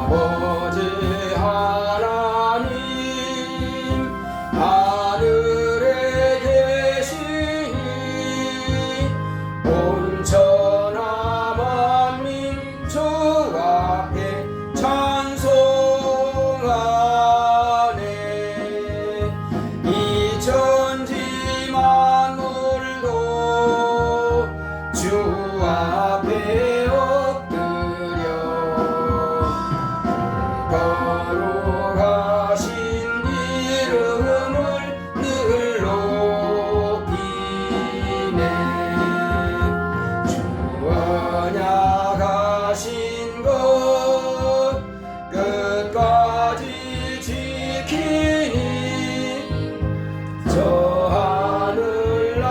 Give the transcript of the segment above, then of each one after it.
아버지 하나님 하늘에 계시니 온천하 만민 주 앞에 찬송하네. 이 천지 만물도 주 앞에 엎드려 거룩하신 이름을 늘 높이네. 주 언약하신 것 끝까지 지키니 저 하늘나라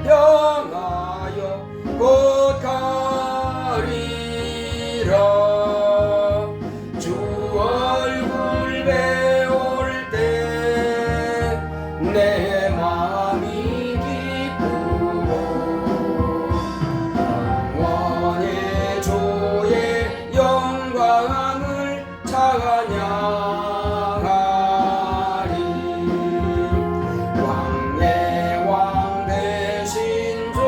향하여 곧 가리라. 주 얼굴 배울 때 내 마음이 기쁘고 영원의 주의 영광을 찬양하리. 왕의 왕 되신 주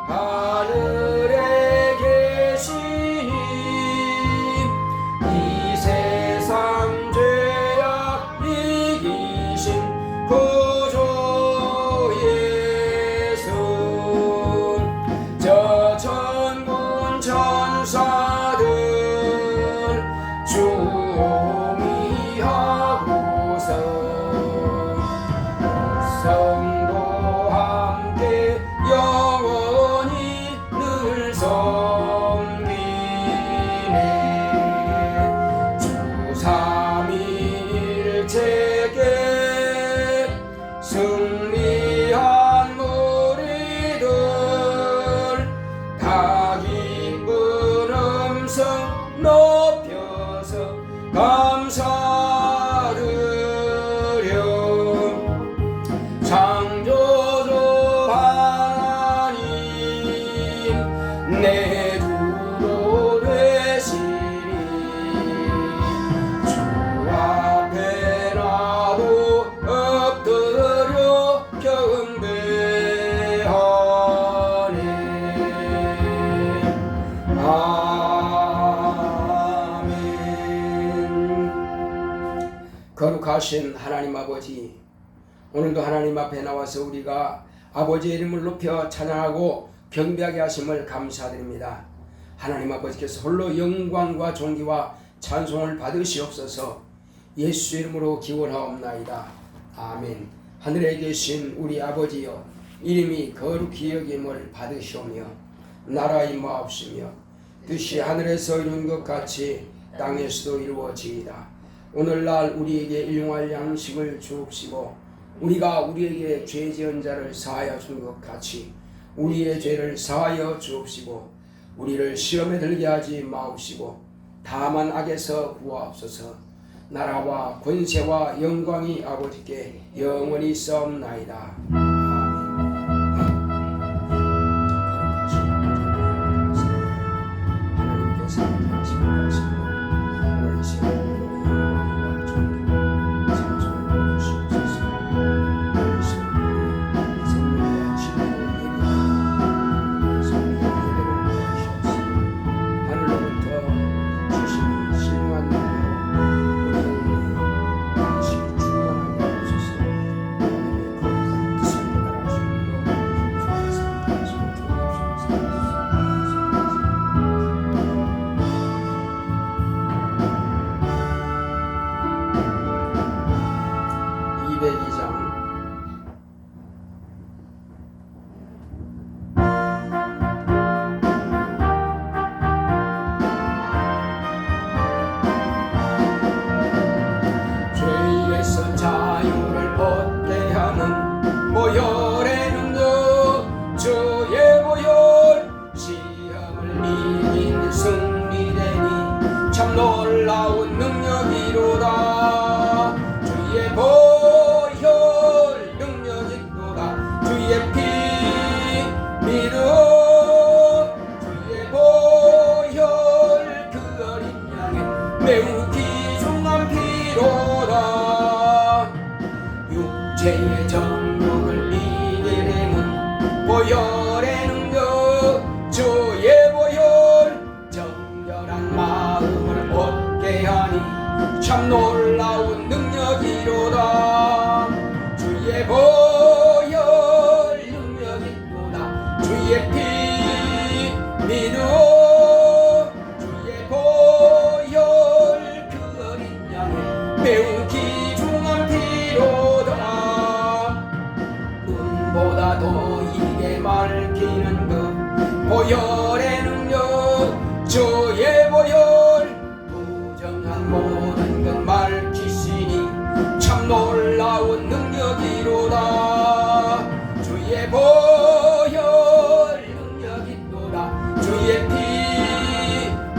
하늘에 계시니 이 세상 죄악 이기신 구주 예수. 저 천군 천사들 주미하고서 성도 함께 영원히 늘 섬기네. 주 삼위일체께 승리한 무리들 다 기쁜 음성 높여서 감사드려. 창조주 하나님 내 주도 되시니 주 앞에 나도 엎드려 경배하네. 아멘. 거룩하신 하나님 아버지, 오늘도 하나님 앞에 나와서 우리가 아버지의 이름을 높여 찬양하고 경배하게 하심을 감사드립니다. 하나님 아버지께서 홀로 영광과 존귀와 찬송을 받으시옵소서. 예수 이름으로 기원하옵나이다. 아멘. 하늘에 계신 우리 아버지여, 이름이 거룩히 여김을 받으시오며 나라 임하옵시며 뜻이 하늘에서 이룬 것 같이 땅에서도 이루어지이다. 오늘날 우리에게 일용할 양식을 주옵시고 우리가 우리에게 죄 지은 자를 사하여 준 것 같이 우리의 죄를 사하여 주옵시고 우리를 시험에 들게 하지 마옵시고 다만 악에서 구하옵소서. 나라와 권세와 영광이 아버지께 영원히 있사옵나이다. 죄의 정욕을 이길 힘은 보혈의 능력 주의 보혈 정결한 마음을 얻게 하니 참 놀라운 능력이로다. 주의 보혈 능력이로다. 주의 피 믿어 주의 보혈 그 어린 양의 매우 귀중한 피로다. 눈보다 더 이게 밝히는 것 보혈의 능력 주의 보혈 부정한 모든 것 밝히시니 참 놀라운 능력이로다. 주의 보혈 능력이로다. 주의 피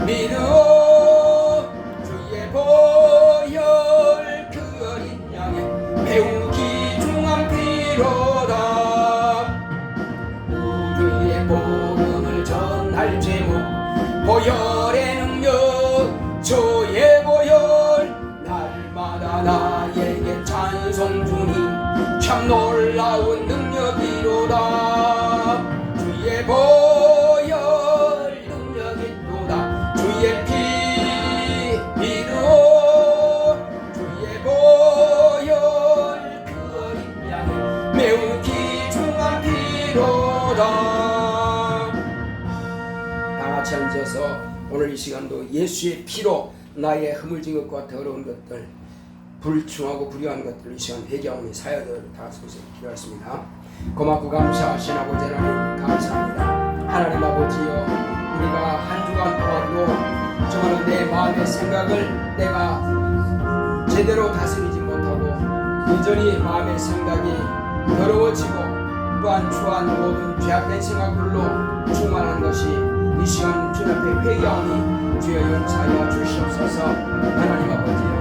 믿어 주의 보혈 그 어린 양의 매우 귀중한 피로다. 우주의 복음을 전할 제목 보혈의 능력 주의 보혈 날마다 나에게 찬송 주니 참 놀라운 능력이로다. 주의 보혈 능력이로다. 주의 피 믿어 주의 보혈 그 어린 양의 매우 귀중한 피로다. 다같이 앉아서 오늘 이 시간도 예수의 피로 나의 허물진 것과 더러운 것들 불충하고 불의한 것들 이 시간 회개하오니 사야들 다같이 기도하겠습니다. 고맙고 감사하신 아버지 하나님 감사합니다. 하나님 아버지여 우리가 한 주간 동안도 정말 내 마음의 생각을 내가 제대로 다스리지 못하고 여전히 마음의 생각이 더러워지고 또한 추한 모든 죄악된 생각들로 충만한 것이 이 시간 주 앞에 회개하오니 주여 용서하여 주시옵소서. 하나님 아버지여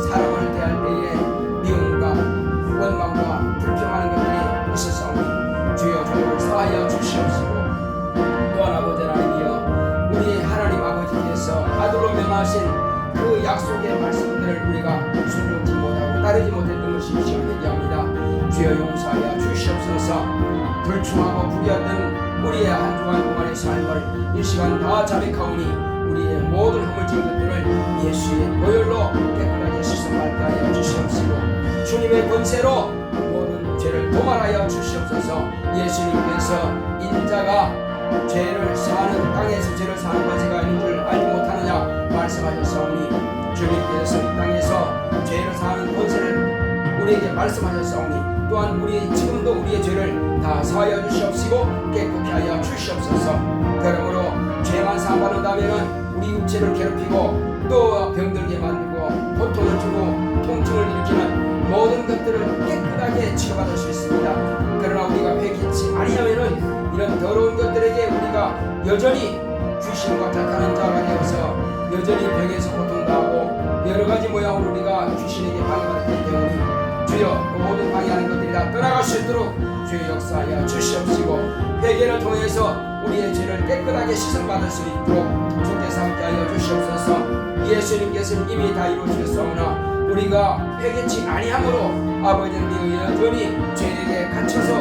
사람을 대할 때에 미움과 원망과 불평하는 것들이 있었사오니 주여 저를 사하여 주시옵시고 또한 아버지 하나님이여 우리 하나님 아버지께서 아들로 명하신 그 약속의 말씀들을 우리가 순종치 못하고 따르지 못했던 것이 이 시간 회개합니다. 주여 용서하여 주시옵소서. 불충하고 불의하던 우리의 한 주간 동안의 삶을 이 시간 다 자백하오니 우리의 모든 허물진 것들을 예수의 보혈로 깨끗하게 씻어맑게 하여 주시옵시고 주님의 권세로 모든 죄를 도말하여 주시옵소서. 예수님께서 인자가 죄를 사는 땅에서 죄를 사는 권세가 있는 줄 알지 못하느냐 말씀하셨사오니 주님께서 이 땅에서 죄를 사는 권세를 우리에게 말씀하셨사오니 또한 우리 지금도 우리의 죄를 다 사하여 주시옵시고 깨끗게 하여 주시옵소서. 그러므로 죄만 사함받는다면 우리 육체를 괴롭히고 또 병들게 만들고 고통을 주고 통증을 일으키는 모든 것들을 깨끗하게 치료받을 수 있습니다. 그러나 우리가 회개치 아니하면은 이런 더러운 것들에게 우리가 여전히 귀신과 작하는 자가 되어서 여전히 병에서 고통당하고 여러가지 모양으로 우리가 귀신에게 방해받기 때문에 주여 그 모든 방해하는 것들이 다 떠나갈 수 있도록 주의 역사하여 주시옵시고 회개를 통해서 우리의 죄를 깨끗하게 씻음받을 수 있도록 주께서 함께하여 주시옵소서. 예수님께서는 이미 다 이루어주셨사오나 우리가 회개치 아니함으로 아버지는 여전히 죄에게 갇혀서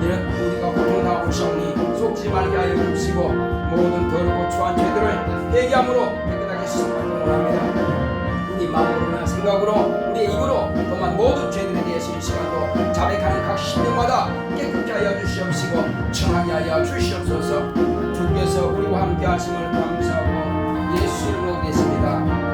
우리가 고통당하고 있사오니 속지 말게 하여 주시고 모든 더럽고 추한 죄들을 회개함으로 깨끗하게 씻음받도록 원합니다. 우리 마음으로나 생각으로 우리의 입으로 또한 모든 죄들에 대해서 이 시간도 자백하는 각 신령마다 깨끗게 하여 주시옵시고 청하게 하여 주시옵소서. 주께서 우리와 함께 하심을 감사하고 예수 이름으로 계십니다. 아멘.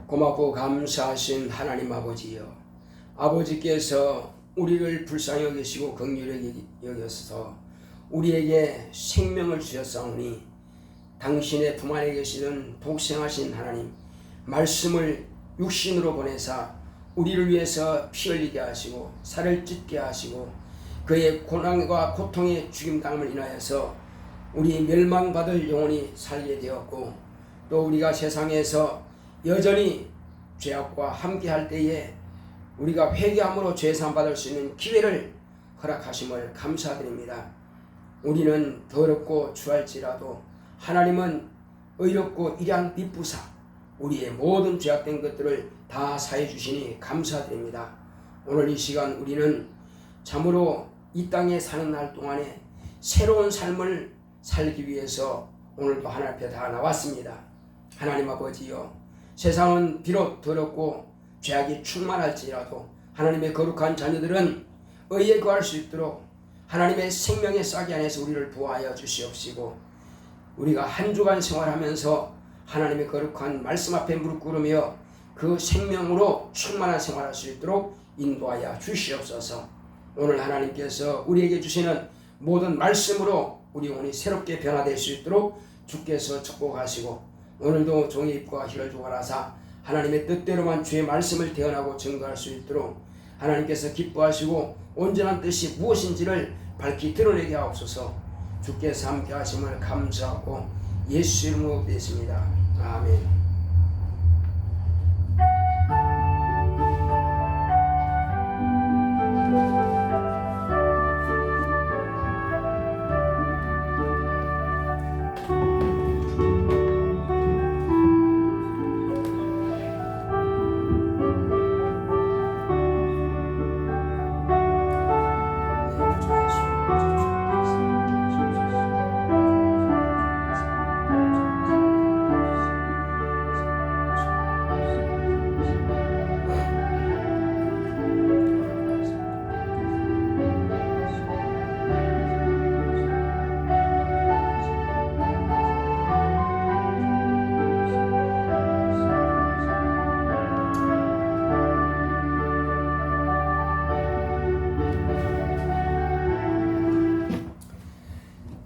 고맙고 감사하신 하나님 아버지여, 아버지께서 우리를 불쌍히 여기시고 긍휼히 여겨서 우리에게 생명을 주셨사오니 당신의 품 안에 계시던 독생하신 하나님 말씀을 육신으로 보내사 우리를 위해서 피 흘리게 하시고 살을 찢게 하시고 그의 고난과 고통의 죽임당함을 인하여서 우리 멸망받을 영혼이 살게 되었고, 또 우리가 세상에서 여전히 죄악과 함께할 때에 우리가 회개함으로 죄사함 받을 수 있는 기회를 허락하심을 감사드립니다. 우리는 더럽고 추할지라도 하나님은 의롭고 일양 미쁘사 우리의 모든 죄악된 것들을 다 사해 주시니 감사드립니다. 오늘 이 시간 우리는 참으로 이 땅에 사는 날 동안에 새로운 삶을 살기 위해서 오늘도 하나님 앞에 다 나왔습니다. 하나님 아버지여, 세상은 비록 더럽고 죄악이 충만할지라도 하나님의 거룩한 자녀들은 의에 거할 수 있도록 하나님의 생명의 싹이 안에서 우리를 보호하여 주시옵시고, 우리가 한 주간 생활하면서 하나님의 거룩한 말씀 앞에 무릎 꿇으며 그 생명으로 충만한 생활할 수 있도록 인도하여 주시옵소서. 오늘 하나님께서 우리에게 주시는 모든 말씀으로 우리 영혼이 새롭게 변화될 수 있도록 주께서 축복하시고, 오늘도 종의 입과 혀를 주관하사 하나님의 뜻대로만 주의 말씀을 대언하고 증거할 수 있도록 하나님께서 기뻐하시고 온전한 뜻이 무엇인지를 밝히 드러내게 하옵소서. 주께서 함께 하심을 감사하고 예수 이름으로 기도했습니다. 아멘.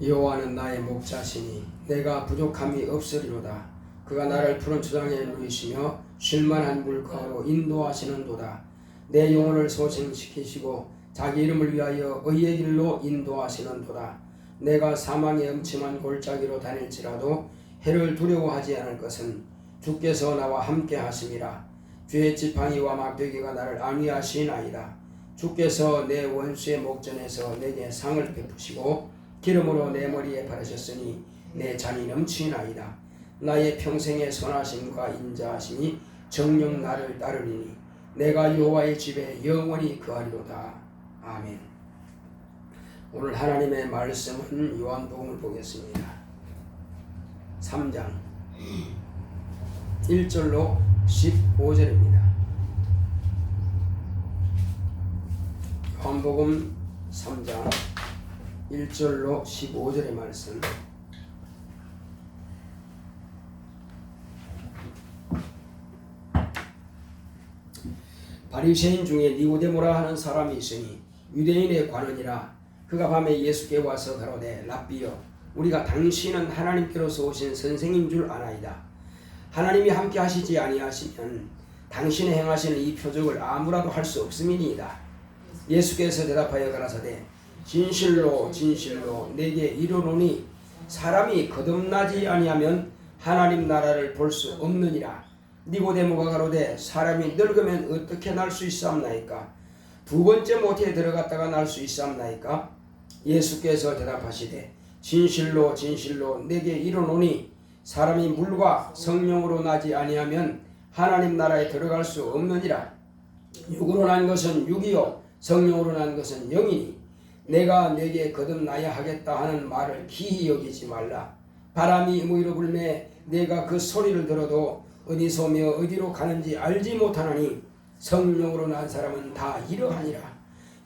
여호와는 나의 목자시니 내가 부족함이 없으리로다. 그가 나를 푸른 초장에 누이시며 쉴만한 물가로 인도하시는도다. 내 영혼을 소생시키시고 자기 이름을 위하여 의의 길로 인도하시는도다. 내가 사망의 음침한 골짜기로 다닐지라도 해를 두려워하지 않을 것은 주께서 나와 함께 하심이라. 주의 지팡이와 막대기가 나를 안위하시나이다. 주께서 내 원수의 목전에서 내게 상을 베푸시고 기름으로 내 머리에 바르셨으니 내 잔이 넘치나이다. 나의 평생의 선하심과 인자하심이 정녕 나를 따르리니 내가 여호와의 집에 영원히 거하리로다. 아멘. 오늘 하나님의 말씀은 요한복음을 보겠습니다. 3장 1절로 15절입니다. 요한복음 3장 1절로 15절의 말씀. 바리새인 중에 니고데모라 하는 사람이 있으니 유대인의 관원이라. 그가 밤에 예수께 와서 가로되 랍비여 우리가 당신은 하나님께로서 오신 선생인 줄 아나이다. 하나님이 함께 하시지 아니하시면 당신의 행하시는 이 표적을 아무라도 할 수 없음이니이다. 예수께서 대답하여 가라사대 진실로 진실로 내게 이르노니 사람이 거듭나지 아니하면 하나님 나라를 볼 수 없느니라. 니고데모가 가로되 사람이 늙으면 어떻게 날 수 있사옵나이까? 두 번째 모태에 들어갔다가 날 수 있사옵나이까? 예수께서 대답하시되 진실로 진실로 내게 이르노니 사람이 물과 성령으로 나지 아니하면 하나님 나라에 들어갈 수 없느니라. 육으로 난 것은 육이요 성령으로 난 것은 영이니 내가 내게 거듭나야 하겠다 하는 말을 기히 여기지 말라. 바람이 무이로 불매 내가 그 소리를 들어도 어디서 오며 어디로 가는지 알지 못하나니 성령으로 난 사람은 다 이러하니라.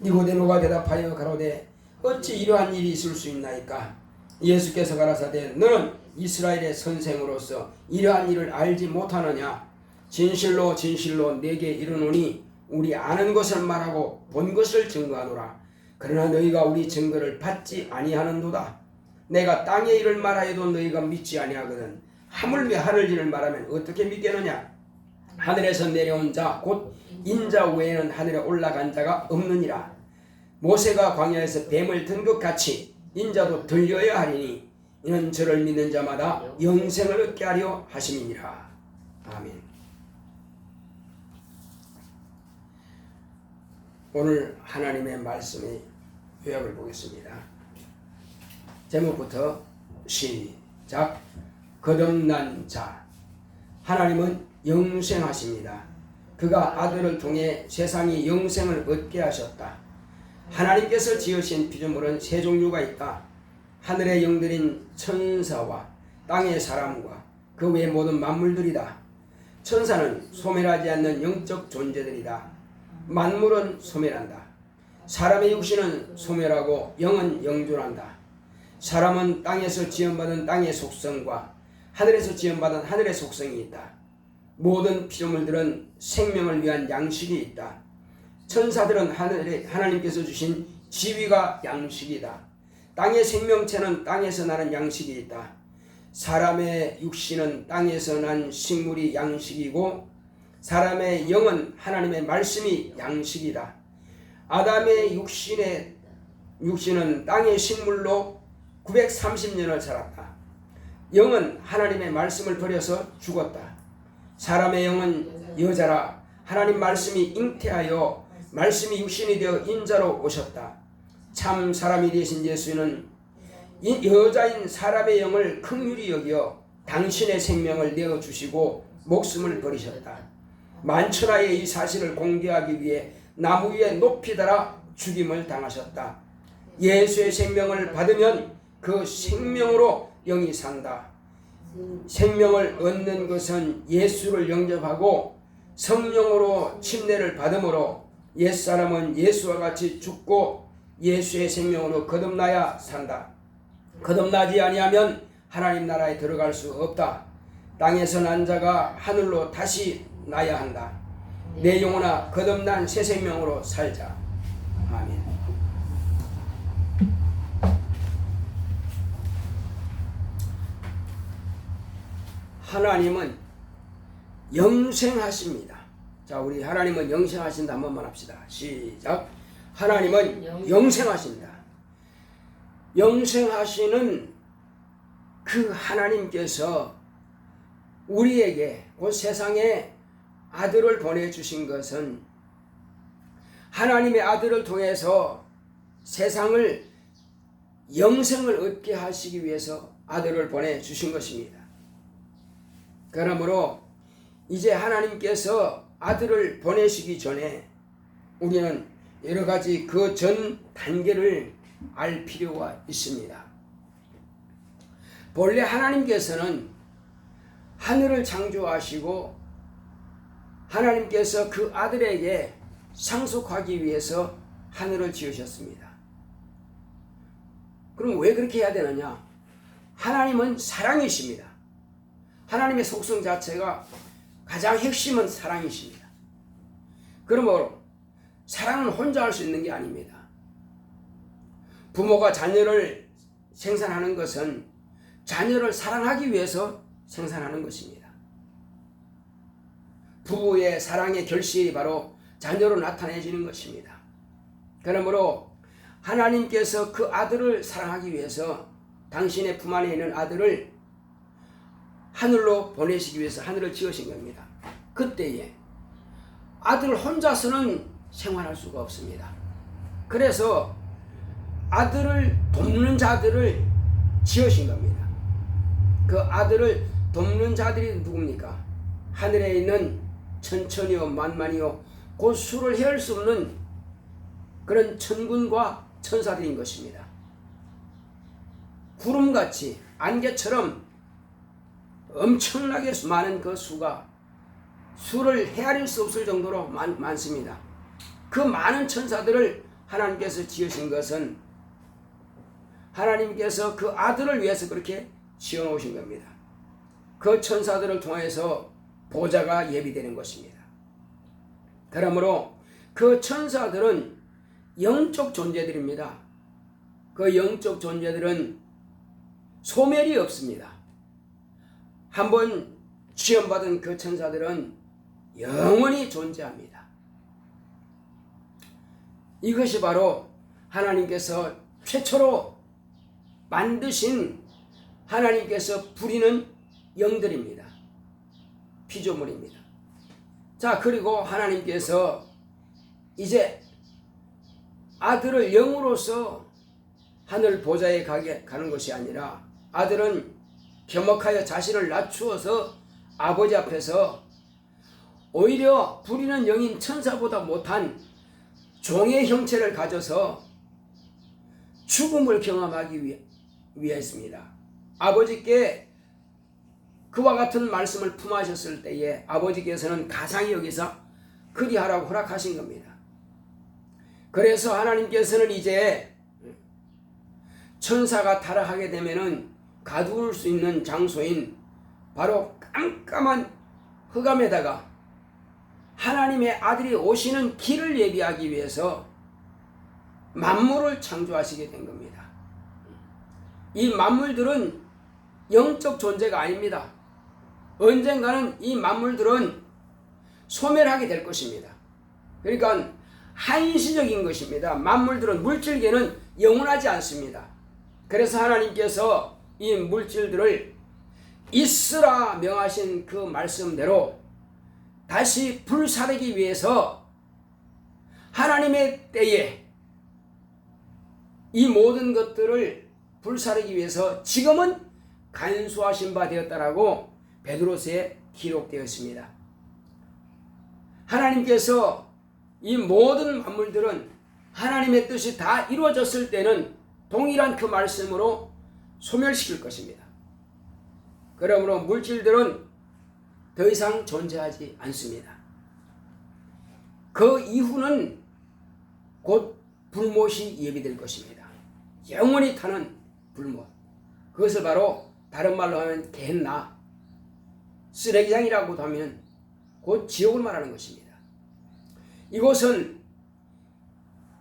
니고데모가 대답하여 가로되 어찌 이러한 일이 있을 수 있나이까? 예수께서 가라사대 너는 이스라엘의 선생으로서 이러한 일을 알지 못하느냐? 진실로 진실로 내게 이르노니 우리 아는 것을 말하고 본 것을 증거하노라. 그러나 너희가 우리 증거를 받지 아니하는도다. 내가 땅의 일을 말하여도 너희가 믿지 아니하거든 하물며 하늘 일을 말하면 어떻게 믿겠느냐? 하늘에서 내려온 자 곧 인자 외에는 하늘에 올라간 자가 없느니라. 모세가 광야에서 뱀을 든 것 같이 인자도 들려야 하리니 이는 저를 믿는 자마다 영생을 얻게 하려 하심이니라. 아멘. 오늘 하나님의 말씀의 요약을 보겠습니다. 제목부터 시작. 거듭난 자. 하나님은 영생하십니다. 그가 아들을 통해 세상이 영생을 얻게 하셨다. 하나님께서 지으신 피조물은 세 종류가 있다. 하늘의 영들인 천사와 땅의 사람과 그 외 모든 만물들이다. 천사는 소멸하지 않는 영적 존재들이다. 만물은 소멸한다. 사람의 육신은 소멸하고 영은 영존한다. 사람은 땅에서 지음받은 땅의 속성과 하늘에서 지음받은 하늘의 속성이 있다. 모든 피조물들은 생명을 위한 양식이 있다. 천사들은 하나님께서 주신 지위가 양식이다. 땅의 생명체는 땅에서 나는 양식이 있다. 사람의 육신은 땅에서 난 식물이 양식이고 사람의 영은 하나님의 말씀이 양식이다. 아담의 육신은 땅의 식물로 930년을 살았다. 영은 하나님의 말씀을 버려서 죽었다. 사람의 영은 여자라 하나님 말씀이 잉태하여 말씀이 육신이 되어 인자로 오셨다. 참 사람이 되신 예수는 여자인 사람의 영을 긍휼히 여겨 당신의 생명을 내어주시고 목숨을 버리셨다. 만천하에 이 사실을 공개하기 위해 나무 위에 높이 달아 죽임을 당하셨다. 예수의 생명을 받으면 그 생명으로 영이 산다. 생명을 얻는 것은 예수를 영접하고 성령으로 침례를 받음으로 옛사람은 예수와 같이 죽고 예수의 생명으로 거듭나야 산다. 거듭나지 아니하면 하나님 나라에 들어갈 수 없다. 땅에서 난 자가 하늘로 다시 나야 한다. 내 영혼아 거듭난 새 생명으로 살자. 아멘. 하나님은 영생하십니다. 자, 우리 하나님은 영생하신다 한 번만 합시다. 시작. 하나님은 영생하신다. 영생하시는 그 하나님께서 우리에게 그 세상에 아들을 보내주신 것은 하나님의 아들을 통해서 세상을 영생을 얻게 하시기 위해서 아들을 보내주신 것입니다. 그러므로 이제 하나님께서 아들을 보내시기 전에 우리는 여러 가지 그 전 단계를 알 필요가 있습니다. 본래 하나님께서는 하늘을 창조하시고 하나님께서 그 아들에게 상속하기 위해서 하늘을 지으셨습니다. 그럼 왜 그렇게 해야 되느냐? 하나님은 사랑이십니다. 하나님의 속성 자체가 가장 핵심은 사랑이십니다. 그러므로 사랑은 혼자 할 수 있는 게 아닙니다. 부모가 자녀를 생산하는 것은 자녀를 사랑하기 위해서 생산하는 것입니다. 부부의 사랑의 결실이 바로 자녀로 나타내지는 것입니다. 그러므로 하나님께서 그 아들을 사랑하기 위해서 당신의 품 안에 있는 아들을 하늘로 보내시기 위해서 하늘을 지으신 겁니다. 그때에 아들 혼자서는 생활할 수가 없습니다. 그래서 아들을 돕는 자들을 지으신 겁니다. 그 아들을 돕는 자들이 누굽니까? 하늘에 있는 천천히요 만만히요 그 수를 헤아릴 수 없는 그런 천군과 천사들인 것입니다. 구름같이 안개처럼 엄청나게 많은 그 수가 수를 헤아릴 수 없을 정도로 많습니다. 그 많은 천사들을 하나님께서 지으신 것은 하나님께서 그 아들을 위해서 그렇게 지어놓으신 겁니다. 그 천사들을 통해서 보좌가 예비되는 것입니다. 그러므로 그 천사들은 영적 존재들입니다. 그 영적 존재들은 소멸이 없습니다. 한번 지원받은 그 천사들은 영원히 존재합니다. 이것이 바로 하나님께서 최초로 만드신 하나님께서 부리는 영들입니다. 피조물입니다. 자, 그리고 하나님께서 이제 아들을 영으로서 하늘 보좌에 가는 것이 아니라 아들은 겸허하여 자신을 낮추어서 아버지 앞에서 오히려 부리는 영인 천사보다 못한 종의 형체를 가져서 죽음을 경험하기 위했습니다. 아버지께 그와 같은 말씀을 품하셨을 때에 아버지께서는 가상히 여기서 그리하라고 허락하신 겁니다. 그래서 하나님께서는 이제 천사가 타락하게 되면은 가두을 수 있는 장소인 바로 깜깜한 흑암에다가 하나님의 아들이 오시는 길을 예비하기 위해서 만물을 창조하시게 된 겁니다. 이 만물들은 영적 존재가 아닙니다. 언젠가는 이 만물들은 소멸하게 될 것입니다. 그러니까 한시적인 것입니다. 만물들은 물질계는 영원하지 않습니다. 그래서 하나님께서 이 물질들을 있으라 명하신 그 말씀대로 다시 불사르기 위해서 하나님의 때에 이 모든 것들을 불사르기 위해서 지금은 간수하신 바 되었다라고 베드로서에 기록되었습니다. 하나님께서 이 모든 만물들은 하나님의 뜻이 다 이루어졌을 때는 동일한 그 말씀으로 소멸시킬 것입니다. 그러므로 물질들은 더 이상 존재하지 않습니다. 그 이후는 곧 불못이 예비될 것입니다. 영원히 타는 불못. 그것을 바로 다른 말로 하면 겟나 쓰레기장이라고도 하면 곧 지옥을 말하는 것입니다. 이곳은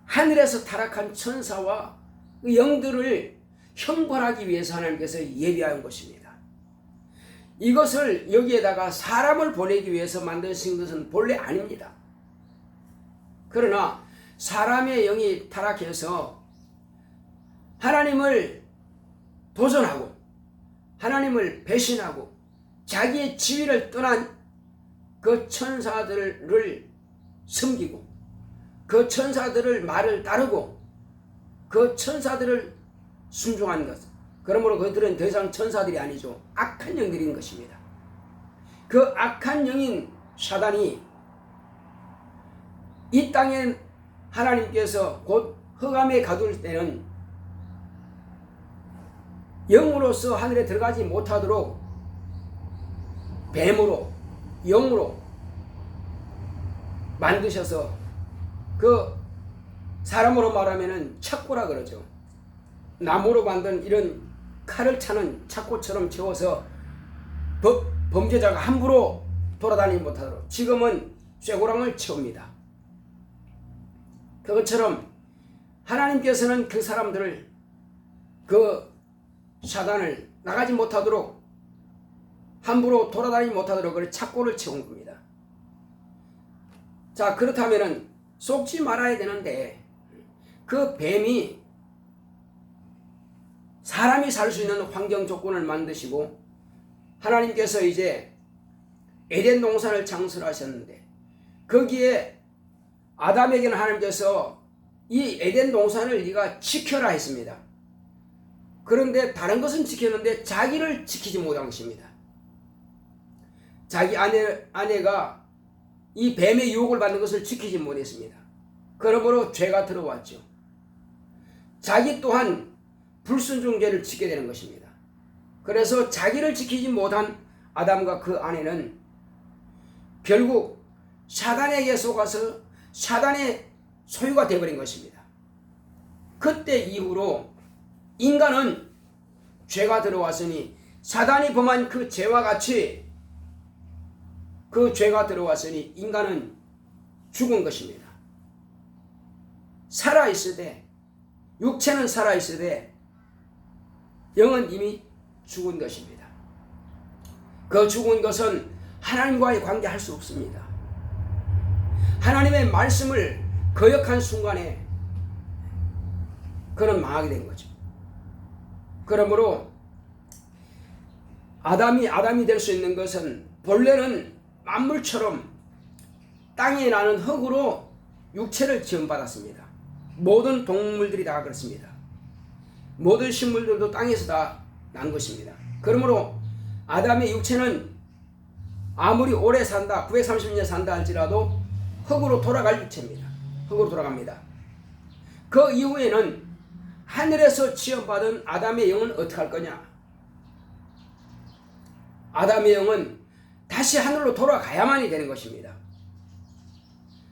하늘에서 타락한 천사와 그 영들을 형벌하기 위해서 하나님께서 예비한 것입니다. 이것을 여기에다가 사람을 보내기 위해서 만드신 것은 본래 아닙니다. 그러나 사람의 영이 타락해서 하나님을 도전하고 하나님을 배신하고 자기의 지위를 떠난 그 천사들을 섬기고 그 천사들을 말을 따르고 그 천사들을 순종한 것. 그러므로 그들은 더 이상 천사들이 아니죠. 악한 영들인 것입니다. 그 악한 영인 사단이 이 땅에 하나님께서 곧 흑암에 가둘 때는 영으로서 하늘에 들어가지 못하도록 뱀으로 영으로 만드셔서 그 사람으로 말하면은 착고라 그러죠. 나무로 만든 이런 칼을 차는 착고처럼 채워서 범죄자가 함부로 돌아다니지 못하도록 지금은 쇠고랑을 채웁니다. 그것처럼 하나님께서는 그 사람들을, 그 사단을 나가지 못하도록, 함부로 돌아다니지 못하도록 그 착고를 채운 겁니다. 자, 그렇다면은 속지 말아야 되는데, 그 뱀이 사람이 살 수 있는 환경 조건을 만드시고 하나님께서 이제 에덴 동산을 창설하셨는데, 거기에 아담에게는 하나님께서 이 에덴 동산을 네가 지켜라 했습니다. 그런데 다른 것은 지켰는데 자기를 지키지 못한 것입니다. 자기 아내가 이 뱀의 유혹을 받는 것을 지키지 못했습니다. 그러므로 죄가 들어왔죠. 자기 또한 불순종죄를 짓게 되는 것입니다. 그래서 자기를 지키지 못한 아담과 그 아내는 결국 사단에게 속아서 사단의 소유가 되어버린 것입니다. 그때 이후로 인간은 죄가 들어왔으니, 사단이 범한 그 죄와 같이 그 죄가 들어왔으니 인간은 죽은 것입니다. 살아있으되, 육체는 살아있으되 영은 이미 죽은 것입니다. 그 죽은 것은 하나님과의 관계할 수 없습니다. 하나님의 말씀을 거역한 순간에 그는 망하게 된 거죠. 그러므로 아담이 될 수 있는 것은, 본래는 만물처럼 땅에 나는 흙으로 육체를 지음받았습니다. 모든 동물들이 다 그렇습니다. 모든 식물들도 땅에서 다 난 것입니다. 그러므로 아담의 육체는 아무리 오래 산다, 930년 산다 할지라도 흙으로 돌아갈 육체입니다. 흙으로 돌아갑니다. 그 이후에는 하늘에서 지음받은 아담의 영은 어떻게 할 거냐? 아담의 영은 다시 하늘로 돌아가야만이 되는 것입니다.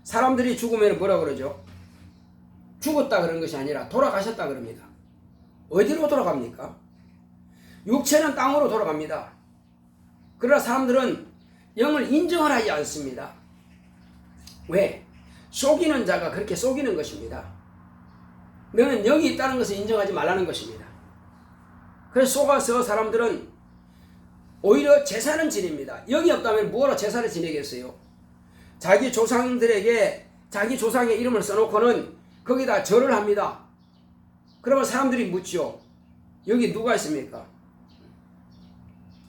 사람들이 죽으면 뭐라 그러죠? 죽었다 그런 것이 아니라 돌아가셨다 그럽니다. 어디로 돌아갑니까? 육체는 땅으로 돌아갑니다. 그러나 사람들은 영을 인정을 하지 않습니다. 왜? 속이는 자가 그렇게 속이는 것입니다. 너는 영이 있다는 것을 인정하지 말라는 것입니다. 그래서 속아서 사람들은 오히려 제사는 지냅니다. 영이 없다면 뭐하러 제사를 지내겠어요? 자기 조상들에게 자기 조상의 이름을 써놓고는 거기다 절을 합니다. 그러면 사람들이 묻죠. 여기 누가 있습니까?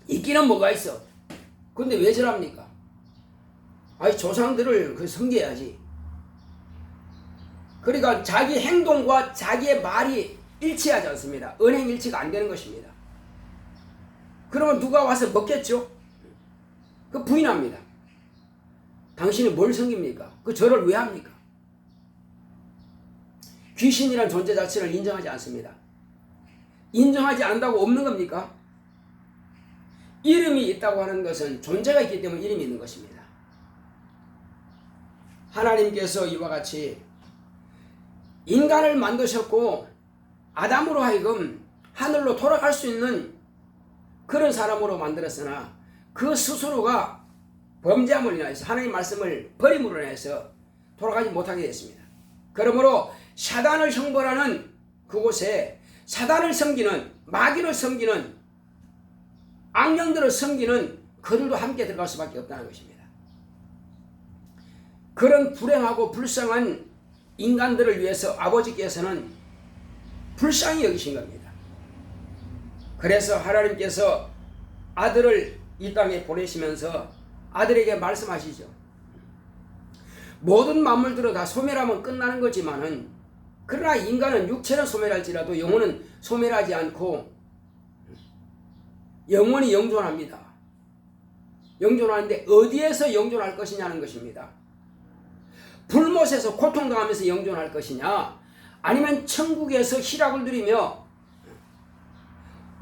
있기는 뭐가 있어? 근데 왜 절합니까? 아니, 조상들을 섬겨야지. 그러니까 자기 행동과 자기의 말이 일치하지 않습니다. 언행일치가 안 되는 것입니다. 그러면 누가 와서 먹겠죠? 그 부인합니다. 당신이 뭘 섬깁니까? 그 절을 왜 합니까? 귀신이란 존재 자체를 인정하지 않습니다. 인정하지 않는다고 없는 겁니까? 이름이 있다고 하는 것은 존재가 있기 때문에 이름이 있는 것입니다. 하나님께서 이와 같이 인간을 만드셨고 아담으로 하여금 하늘로 돌아갈 수 있는 그런 사람으로 만들었으나 그 스스로가 범죄함으로 인해서 하나님의 말씀을 버림으로 인해서 돌아가지 못하게 됐습니다. 그러므로 사단을 형벌하는 그곳에 사단을 섬기는, 마귀를 섬기는, 악령들을 섬기는 그들도 함께 들어갈 수밖에 없다는 것입니다. 그런 불행하고 불쌍한 인간들을 위해서 아버지께서는 불쌍히 여기신 겁니다. 그래서 하나님께서 아들을 이 땅에 보내시면서 아들에게 말씀하시죠. 모든 만물들은 다 소멸하면 끝나는 거지만은, 그러나 인간은 육체는 소멸할지라도 영혼은 소멸하지 않고 영원히 영존합니다. 영존하는데 어디에서 영존할 것이냐는 것입니다. 불못에서 고통당하면서 영존할 것이냐, 아니면 천국에서 희락을 누리며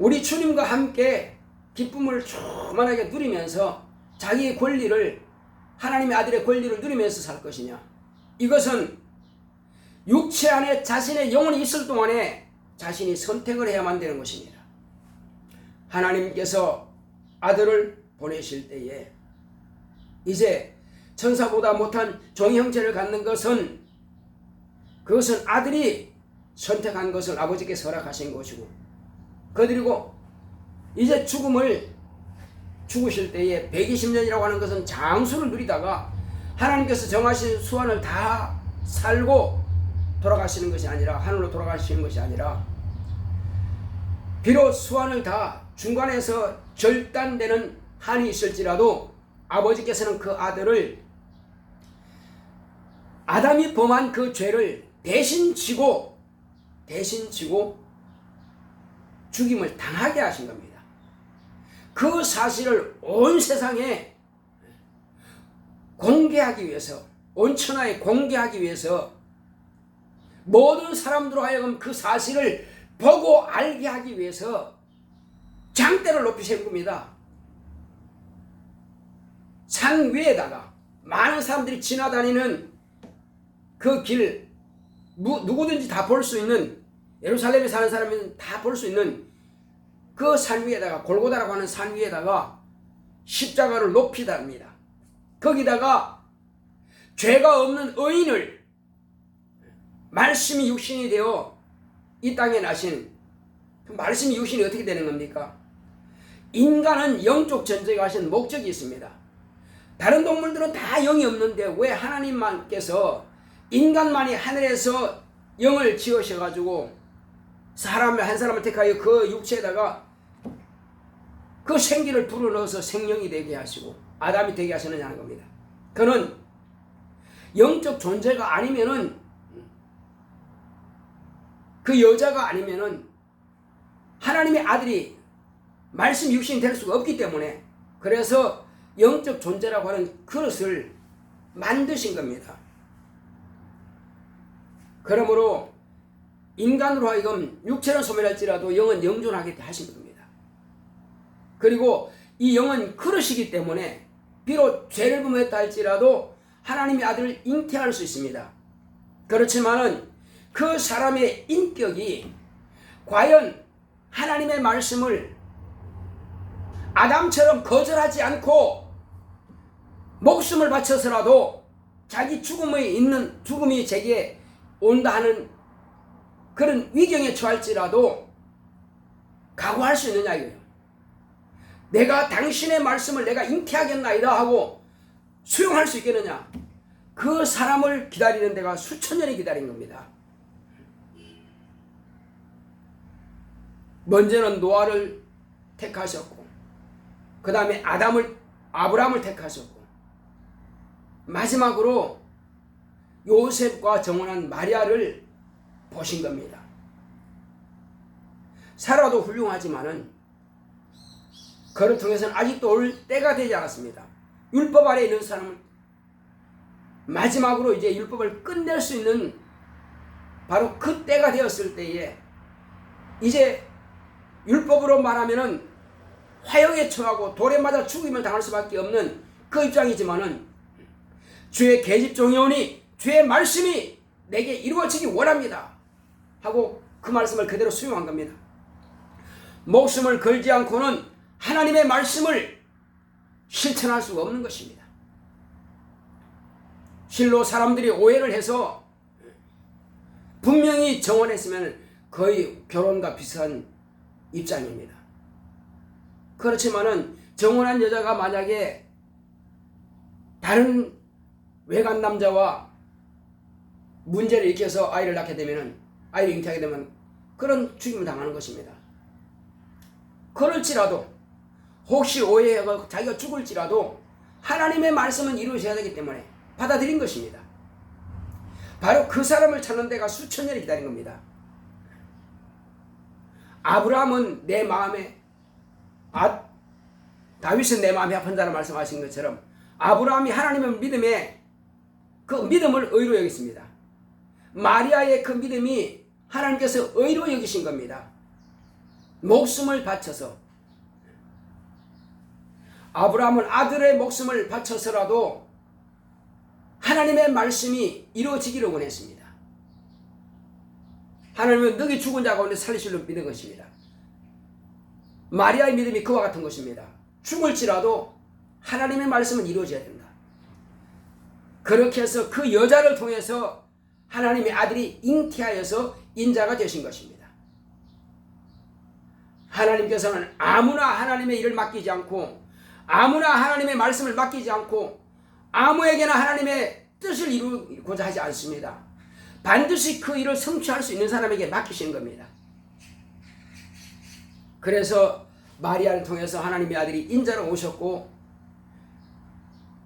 우리 주님과 함께 기쁨을 충만하게 누리면서 자기의 권리를, 하나님의 아들의 권리를 누리면서 살 것이냐. 이것은 육체 안에 자신의 영혼이 있을 동안에 자신이 선택을 해야만 되는 것입니다. 하나님께서 아들을 보내실 때에 이제 천사보다 못한 종 형체를 갖는 것은 그것은 아들이 선택한 것을 아버지께서 허락하신 것이고, 그리고 이제 죽으실 때에 120년이라고 하는 것은 장수를 누리다가 하나님께서 정하신 수완을 다 살고 돌아가시는 것이 아니라, 하늘로 돌아가시는 것이 아니라, 비록 수완을 다 중간에서 절단되는 한이 있을지라도 아버지께서는 그 아들을, 아담이 범한 그 죄를 대신 지고 죽임을 당하게 하신 겁니다. 그 사실을 온 세상에 공개하기 위해서, 온 천하에 공개하기 위해서 모든 사람들로 하여금 그 사실을 보고 알게 하기 위해서 장대를 높이 세운 겁니다. 산 위에다가 많은 사람들이 지나다니는 그 길, 누구든지 다 볼 수 있는, 예루살렘에 사는 사람은 다 볼 수 있는 그 산 위에다가, 골고다라고 하는 산 위에다가 십자가를 높이 답니다. 거기다가 죄가 없는 의인을, 말씀이 육신이 되어 이 땅에 나신 그 말씀이 육신이 어떻게 되는 겁니까? 인간은 영적 존재가 하신 목적이 있습니다. 다른 동물들은 다 영이 없는데 왜 하나님께서 인간만이 하늘에서 영을 지으셔가지고 한 사람을 택하여 그 육체에다가 그 생기를 불어넣어서 생명이 되게 하시고 아담이 되게 하시느냐 하는 겁니다. 그는 영적 존재가 아니면은, 그 여자가 아니면은 하나님의 아들이 말씀 육신이 될 수가 없기 때문에, 그래서 영적 존재라고 하는 그릇을 만드신 겁니다. 그러므로 인간으로 하여금 육체는 소멸할지라도 영은 영존하게 하신 겁니다. 그리고 이 영은 그릇이기 때문에 비록 죄를 범했다 할지라도 하나님의 아들을 잉태할 수 있습니다. 그렇지만은 그 사람의 인격이 과연 하나님의 말씀을 아담처럼 거절하지 않고 목숨을 바쳐서라도 자기 죽음이 제게 온다 하는 그런 위경에 처할지라도 각오할 수 있느냐 이거예요. 내가 당신의 말씀을 내가 잉태하겠나이다 하고 수용할 수 있겠느냐. 그 사람을 기다리는 데가 수천 년이 기다린 겁니다. 먼저는 노아를 택하셨고, 그 다음에 아브라함을 택하셨고, 마지막으로 요셉과 정혼한 마리아를 보신 겁니다. 사라도 훌륭하지만은 그를 통해서는 아직도 올 때가 되지 않았습니다. 율법 아래 있는 사람은 마지막으로 이제 율법을 끝낼 수 있는 바로 그 때가 되었을 때에 이제 율법으로 말하면은 화형에 처하고 돌에 맞아 죽임을 당할 수밖에 없는 그 입장이지만은 주의 계집종이 오니 주의 말씀이 내게 이루어지기 원합니다 하고 그 말씀을 그대로 수용한 겁니다. 목숨을 걸지 않고는 하나님의 말씀을 실천할 수가 없는 것입니다. 실로 사람들이 오해를 해서 분명히 정혼했으면 거의 결혼과 비슷한 입장입니다. 그렇지만은 정혼한 여자가 만약에 다른 외간 남자와 문제를 일으켜서 아이를 낳게 되면은, 아이를 잉태하게 되면 그런 죽임을 당하는 것입니다. 그럴지라도 혹시 오해하고 자기가 죽을지라도 하나님의 말씀은 이루어져야 되기 때문에 받아들인 것입니다. 바로 그 사람을 찾는 데가 수천 년이 기다린 겁니다. 아브라함은 내 마음에, 다윗은 내 마음에 아픈다는 말씀하신 것처럼 아브라함이 하나님의 믿음에 그 믿음을 의로 여겼습니다. 마리아의 그 믿음이 하나님께서 의로 여기신 겁니다. 목숨을 바쳐서, 아브라함은 아들의 목숨을 바쳐서라도 하나님의 말씀이 이루어지기를 원했습니다. 하나님은 너희 죽은 자 가운데 살리실로 믿은 것입니다. 마리아의 믿음이 그와 같은 것입니다. 죽을지라도 하나님의 말씀은 이루어져야 된다. 그렇게 해서 그 여자를 통해서 하나님의 아들이 잉태하여서 인자가 되신 것입니다. 하나님께서는 아무나 하나님의 일을 맡기지 않고 아무나 하나님의 말씀을 맡기지 않고 아무에게나 하나님의 뜻을 이루고자 하지 않습니다. 반드시 그 일을 성취할 수 있는 사람에게 맡기시는 겁니다. 그래서 마리아를 통해서 하나님의 아들이 인자로 오셨고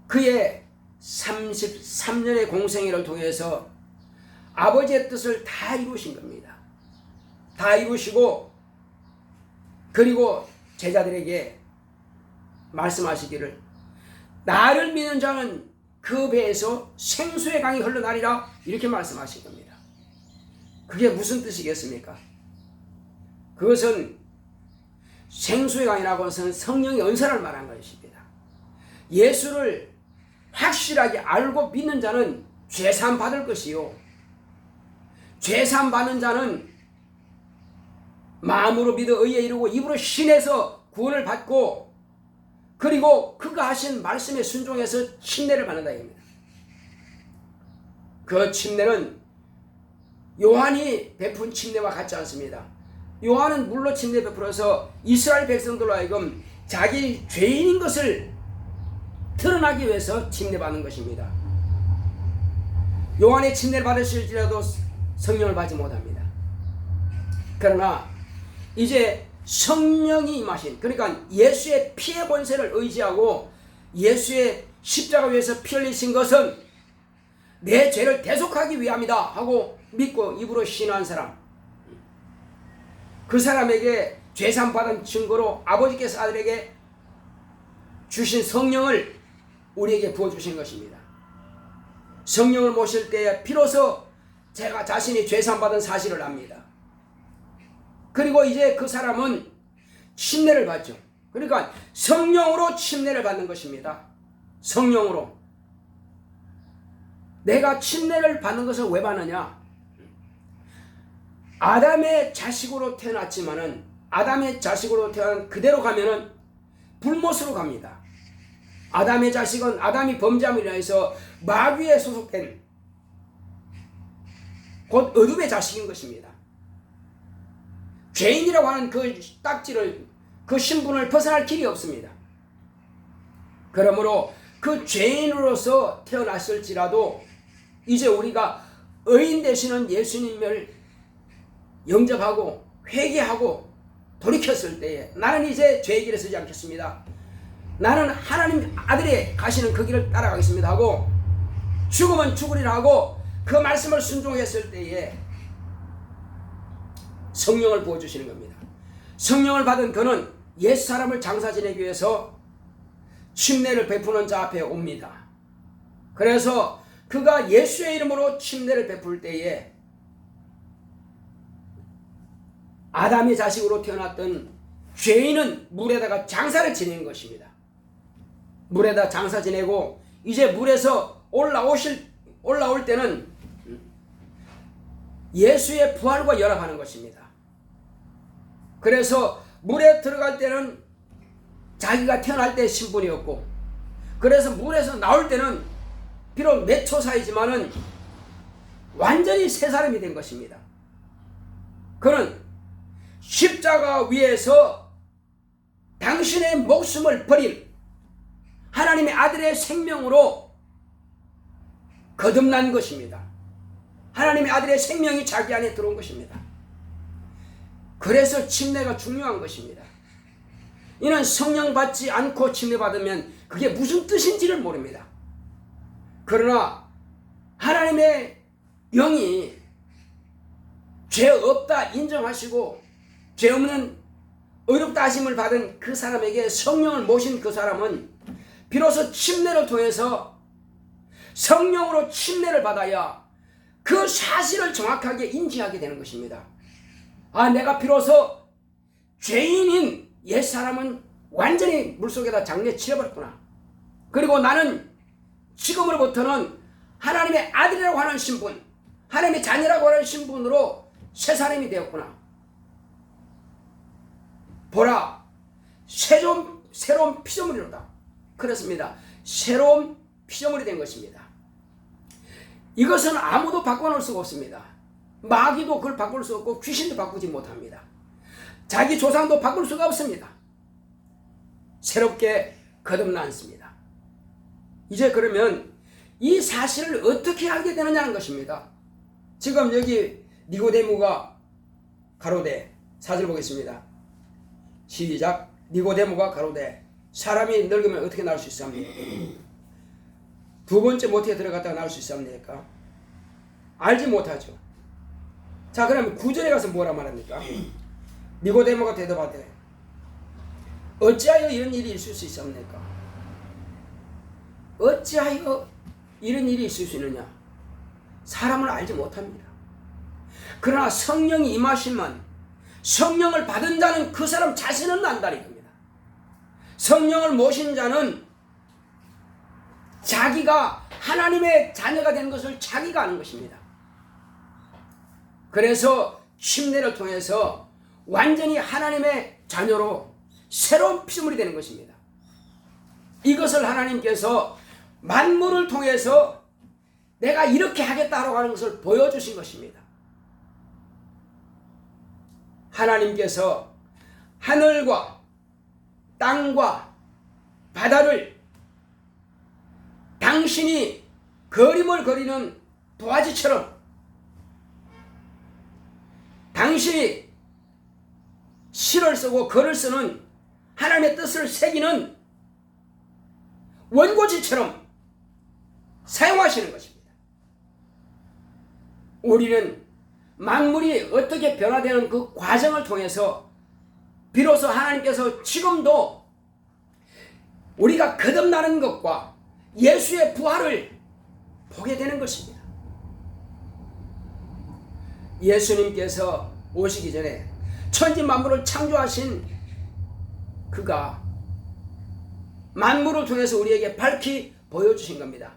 그의 33년의 공생애를 통해서 아버지의 뜻을 다 이루신 겁니다. 다 이루시고 그리고 제자들에게 말씀하시기를 나를 믿는 자는 그 배에서 생수의 강이 흘러나리라 이렇게 말씀하신 겁니다. 그게 무슨 뜻이겠습니까? 그것은 생수의 강이라고 해서는 성령의 은사를 말한 것입니다. 예수를 확실하게 알고 믿는 자는 죄사함 받을 것이요 죄사함 받는 자는 마음으로 믿어 의에 이르고 입으로 신해서 구원을 받고 그리고 그가 하신 말씀에 순종해서 침례를 받는다 입니다. 그 침례는 요한이 베푼 침례와 같지 않습니다. 요한은 물로 침례 베풀어서 이스라엘 백성들로 하여금 자기 죄인인 것을 드러나기 위해서 침례받는 것입니다. 요한의 침례를 받으실지라도 성령을 받지 못합니다. 그러나 이제 성령이 임하신, 그러니까 예수의 피의 본세를 의지하고 예수의 십자가 위에서 피 흘리신 것은 내 죄를 대속하기 위함이다 하고 믿고 입으로 신한 사람, 그 사람에게 죄산 받은 증거로 아버지께서 아들에게 주신 성령을 우리에게 부어주신 것입니다. 성령을 모실 때에 비로소 제가 자신이 죄산 받은 사실을 압니다. 그리고 이제 그 사람은 침례를 받죠. 그러니까 성령으로 침례를 받는 것입니다. 성령으로. 내가 침례를 받는 것을 왜 받느냐? 아담의 자식으로 태어났지만은 아담의 자식으로 태어난 그대로 가면은 불못으로 갑니다. 아담의 자식은 아담이 범죄함으로 해서 마귀에 소속된 곧 어둠의 자식인 것입니다. 죄인이라고 하는 그 딱지를, 그 신분을 벗어날 길이 없습니다. 그러므로 그 죄인으로서 태어났을지라도 이제 우리가 의인 되시는 예수님을 영접하고 회개하고 돌이켰을 때에 나는 이제 죄의 길에 서지 않겠습니다. 나는 하나님 아들이 가시는 그 길을 따라가겠습니다 하고 죽으면 죽으리라 하고 그 말씀을 순종했을 때에 성령을 부어주시는 겁니다. 성령을 받은 그는 옛사람을 장사 지내기 위해서 침례를 베푸는 자 앞에 옵니다. 그래서 그가 예수의 이름으로 침례를 베풀 때에 아담의 자식으로 태어났던 죄인은 물에다가 장사를 지낸 것입니다. 물에다 장사 지내고 이제 물에서 올라올 때는 예수의 부활과 연합하는 것입니다. 그래서 물에 들어갈 때는 자기가 태어날 때 신분이었고, 그래서 물에서 나올 때는 비록 몇 초 사이지만은 완전히 새 사람이 된 것입니다. 그는 십자가 위에서 당신의 목숨을 버린 하나님의 아들의 생명으로 거듭난 것입니다. 하나님의 아들의 생명이 자기 안에 들어온 것입니다. 그래서 침례가 중요한 것입니다. 이는 성령 받지 않고 침례 받으면 그게 무슨 뜻인지를 모릅니다. 그러나 하나님의 영이 죄 없다 인정하시고 죄 없는 의롭다 하심을 받은 그 사람에게 성령을 모신 그 사람은 비로소 침례를 통해서 성령으로 침례를 받아야 그 사실을 정확하게 인지하게 되는 것입니다. 아, 내가 비로소 죄인인 옛사람은 완전히 물속에다 장례치러버렸구나. 그리고 나는 지금으로부터는 하나님의 아들이라고 하는 신분, 하나님의 자녀라고 하는 신분으로 새 사람이 되었구나. 보라, 새로운 피조물이로다. 그렇습니다. 새로운 피조물이 된 것입니다. 이것은 아무도 바꿔놓을 수가 없습니다. 마귀도 그걸 바꿀 수 없고 귀신도 바꾸지 못합니다. 자기 조상도 바꿀 수가 없습니다. 새롭게 거듭났습니다. 이제 그러면 이 사실을 어떻게 알게 되느냐는 것입니다. 지금 여기 니고데모가 가로되 4절 보겠습니다. 시작. 니고데모가 가로되 사람이 늙으면 어떻게 나올 수 있습니까? 두 번째 모태에 들어갔다가 나올 수 있습니까? 알지 못하죠. 자, 그러면 9절에 가서 뭐라 말합니까? 니고데모가 대답하되 어찌하여 이런 일이 있을 수 있습니까? 어찌하여 이런 일이 있을 수 있느냐? 사람을 알지 못합니다. 그러나 성령이 임하시면 성령을 받은 자는 그 사람 자신은 안다는 겁니다. 성령을 모신 자는 자기가 하나님의 자녀가 된 것을 자기가 아는 것입니다. 그래서 침례를 통해서 완전히 하나님의 자녀로 새로운 피조물이 되는 것입니다. 이것을 하나님께서 만물을 통해서 내가 이렇게 하겠다라고 하는 것을 보여주신 것입니다. 하나님께서 하늘과 땅과 바다를 당신이 그림을 그리는 도화지처럼 당신이 실을 쓰고 글을 쓰는 하나님의 뜻을 새기는 원고지처럼 사용하시는 것입니다. 우리는 만물이 어떻게 변화되는 그 과정을 통해서 비로소 하나님께서 지금도 우리가 거듭나는 것과 예수의 부활을 보게 되는 것입니다. 예수님께서 오시기 전에 천지 만물을 창조하신 그가 만물을 통해서 우리에게 밝히 보여주신 겁니다.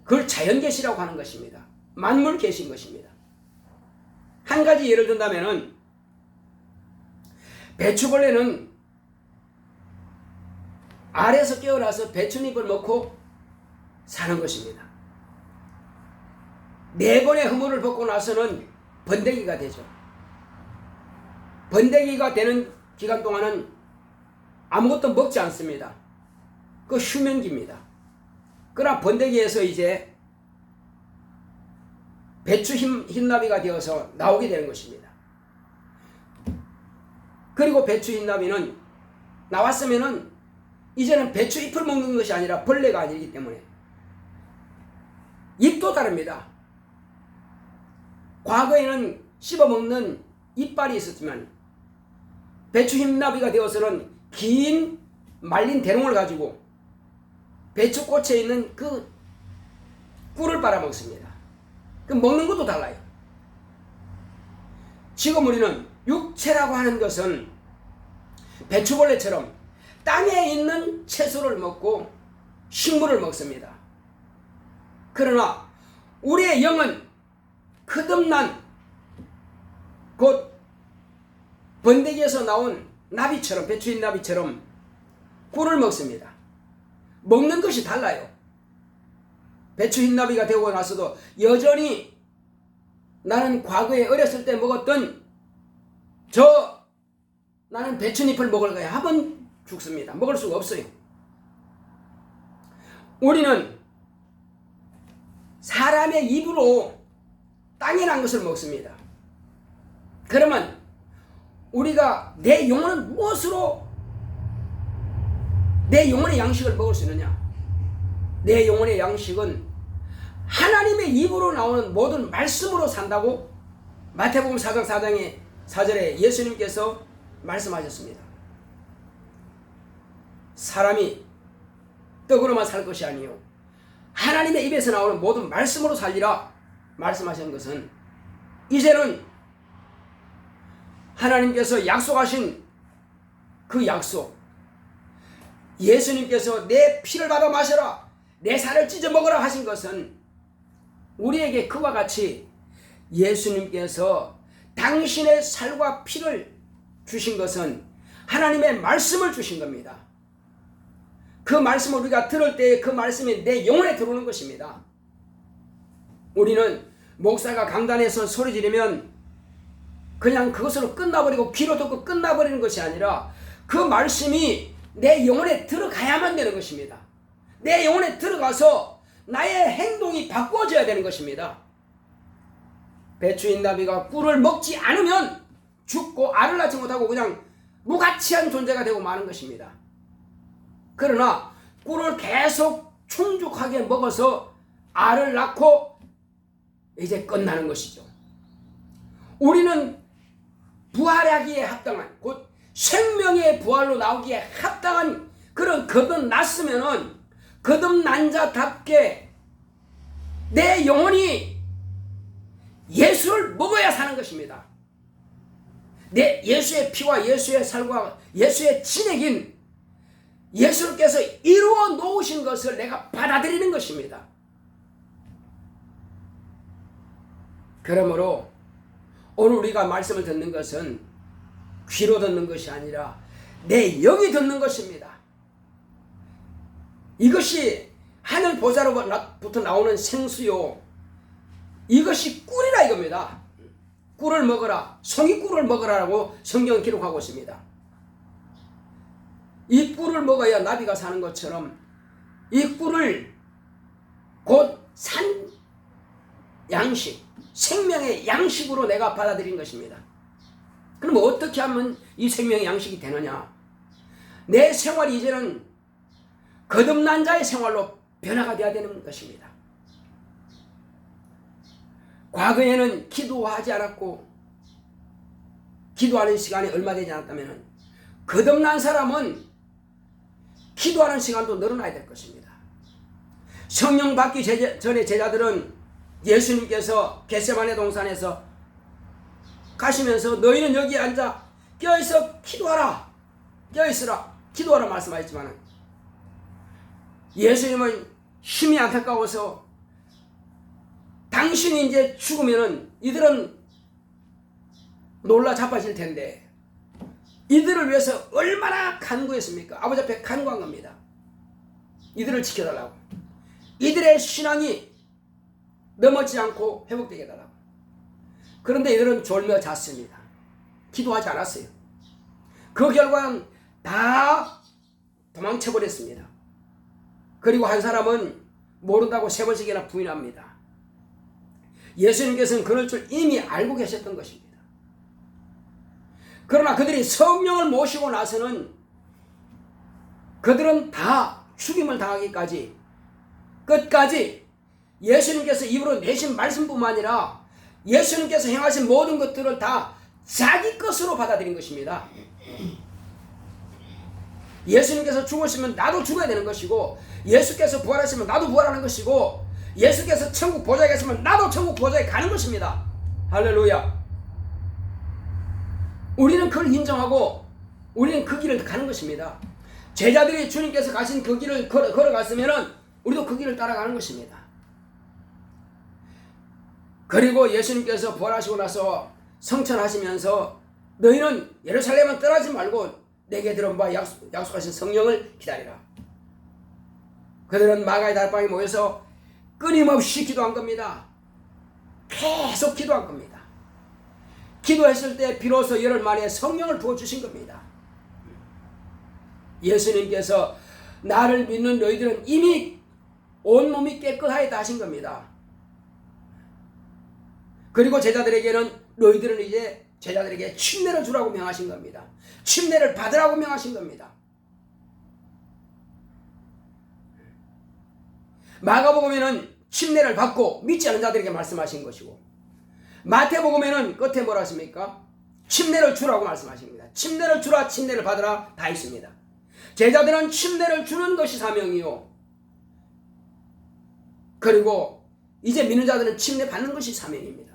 그걸 자연계시라고 하는 것입니다. 만물계시인 것입니다. 한 가지 예를 든다면은 배추벌레는 알에서 깨어나서 배춧잎을 먹고 사는 것입니다. 4번의 허물을 벗고 나서는 번데기가 되죠. 번데기가 되는 기간 동안은 아무것도 먹지 않습니다. 그 휴면기입니다. 그러나 번데기에서 이제 배추 흰나비가 되어서 나오게 되는 것입니다. 그리고 배추 흰나비는 나왔으면은 이제는 배추 잎을 먹는 것이 아니라 벌레가 아니기 때문에 잎도 다릅니다. 과거에는 씹어먹는 이빨이 있었지만 배추 흰나비가 되어서는 긴 말린 대롱을 가지고 배추꽃에 있는 그 꿀을 빨아먹습니다. 그 먹는 것도 달라요. 지금 우리는 육체라고 하는 것은 배추벌레처럼 땅에 있는 채소를 먹고 식물을 먹습니다. 그러나 우리의 영은 거듭난 곧 번데기에서 나온 나비처럼 배추 흰나비처럼 꿀을 먹습니다. 먹는 것이 달라요. 배추 흰나비가 되고 나서도 여전히 나는 과거에 어렸을 때 먹었던 나는 배추잎을 먹을 거야 하면 죽습니다. 먹을 수가 없어요. 우리는 사람의 입으로 땅에 난 것을 먹습니다. 그러면 우리가 내 영혼은 무엇으로 내 영혼의 양식을 먹을 수 있느냐? 내 영혼의 양식은 하나님의 입으로 나오는 모든 말씀으로 산다고 마태복음 4장 4절에 예수님께서 말씀하셨습니다. 사람이 떡으로만 살 것이 아니요 하나님의 입에서 나오는 모든 말씀으로 살리라 말씀하신 것은 이제는 하나님께서 약속하신 그 약속, 예수님께서 내 피를 받아 마셔라, 내 살을 찢어 먹으라 하신 것은 우리에게 그와 같이 예수님께서 당신의 살과 피를 주신 것은 하나님의 말씀을 주신 겁니다. 그 말씀을 우리가 들을 때 그 말씀이 내 영혼에 들어오는 것입니다. 우리는 목사가 강단에서 소리 지르면 그냥 그것으로 끝나버리고 귀로 듣고 끝나버리는 것이 아니라 그 말씀이 내 영혼에 들어가야만 되는 것입니다. 내 영혼에 들어가서 나의 행동이 바꾸어져야 되는 것입니다. 배추인 나비가 꿀을 먹지 않으면 죽고 알을 낳지 못하고 그냥 무가치한 존재가 되고 마는 것입니다. 그러나 꿀을 계속 충족하게 먹어서 알을 낳고 이제 끝나는 것이죠. 우리는 부활하기에 합당한, 곧 생명의 부활로 나오기에 합당한 그런 거듭났으면은 거듭난 자답게 내 영혼이 예수를 먹어야 사는 것입니다. 내 예수의 피와 예수의 살과 예수의 진액인 예수께서 이루어 놓으신 것을 내가 받아들이는 것입니다. 그러므로 오늘 우리가 말씀을 듣는 것은 귀로 듣는 것이 아니라 내 영이 듣는 것입니다. 이것이 하늘 보좌로부터 나오는 생수요, 이것이 꿀이라 이겁니다. 꿀을 먹어라, 송이꿀을 먹어라라고 성경은 기록하고 있습니다. 이 꿀을 먹어야 나비가 사는 것처럼 이 꿀을 곧 산 양식, 생명의 양식으로 내가 받아들인 것입니다. 그럼 어떻게 하면 이 생명의 양식이 되느냐? 내 생활이 이제는 거듭난 자의 생활로 변화가 되어야 되는 것입니다. 과거에는 기도하지 않았고 기도하는 시간이 얼마 되지 않았다면 거듭난 사람은 기도하는 시간도 늘어나야 될 것입니다. 성령 받기 전에 제자들은 예수님께서 겟세마네 동산에서 가시면서 너희는 여기 앉아 껴있어 기도하라, 껴있으라, 기도하라 말씀하셨지만 예수님은 힘이 안타까워서 당신이 이제 죽으면은 이들은 놀라 자빠질 텐데 이들을 위해서 얼마나 간구했습니까? 아버지 앞에 간구한 겁니다. 이들을 지켜달라고. 이들의 신앙이 넘어지지 않고 회복되게 해달라고. 그런데 이들은 졸며 잤습니다. 기도하지 않았어요. 그 결과는 다 도망쳐버렸습니다. 그리고 한 사람은 모른다고 3번씩이나 부인합니다. 예수님께서는 그럴 줄 이미 알고 계셨던 것입니다. 그러나 그들이 성령을 모시고 나서는 그들은 다 죽임을 당하기까지 끝까지 예수님께서 입으로 내신 말씀뿐만 아니라 예수님께서 행하신 모든 것들을 다 자기 것으로 받아들인 것입니다. 예수님께서 죽으시면 나도 죽어야 되는 것이고 예수께서 부활하시면 나도 부활하는 것이고 예수께서 천국 보좌에 계시면 나도 천국 보좌에 가는 것입니다. 할렐루야. 우리는 그걸 인정하고 우리는 그 길을 가는 것입니다. 제자들이 주님께서 가신 그 길을 걸어갔으면 우리도 그 길을 따라가는 것입니다. 그리고 예수님께서 부활하시고 나서 성천하시면서 너희는 예루살렘은 떠나지 말고 내게 들어봐 약속하신 성령을 기다리라. 그들은 마가의 달방에 모여서 끊임없이 기도한 겁니다. 계속 기도한 겁니다. 기도했을 때 비로소 열흘 만에 성령을 부어주신 겁니다. 예수님께서 나를 믿는 너희들은 이미 온몸이 깨끗하다 하신 겁니다. 그리고 제자들에게는 너희들은 이제 제자들에게 침례를 주라고 명하신 겁니다. 침례를 받으라고 명하신 겁니다. 마가복음에는 침례를 받고 믿지 않은 자들에게 말씀하신 것이고 마태복음에는 끝에 뭐라 하십니까? 침례를 주라고 말씀하십니다. 침례를 주라, 침례를 받으라 다 있습니다. 제자들은 침례를 주는 것이 사명이요, 그리고 이제 믿는 자들은 침례 받는 것이 사명입니다.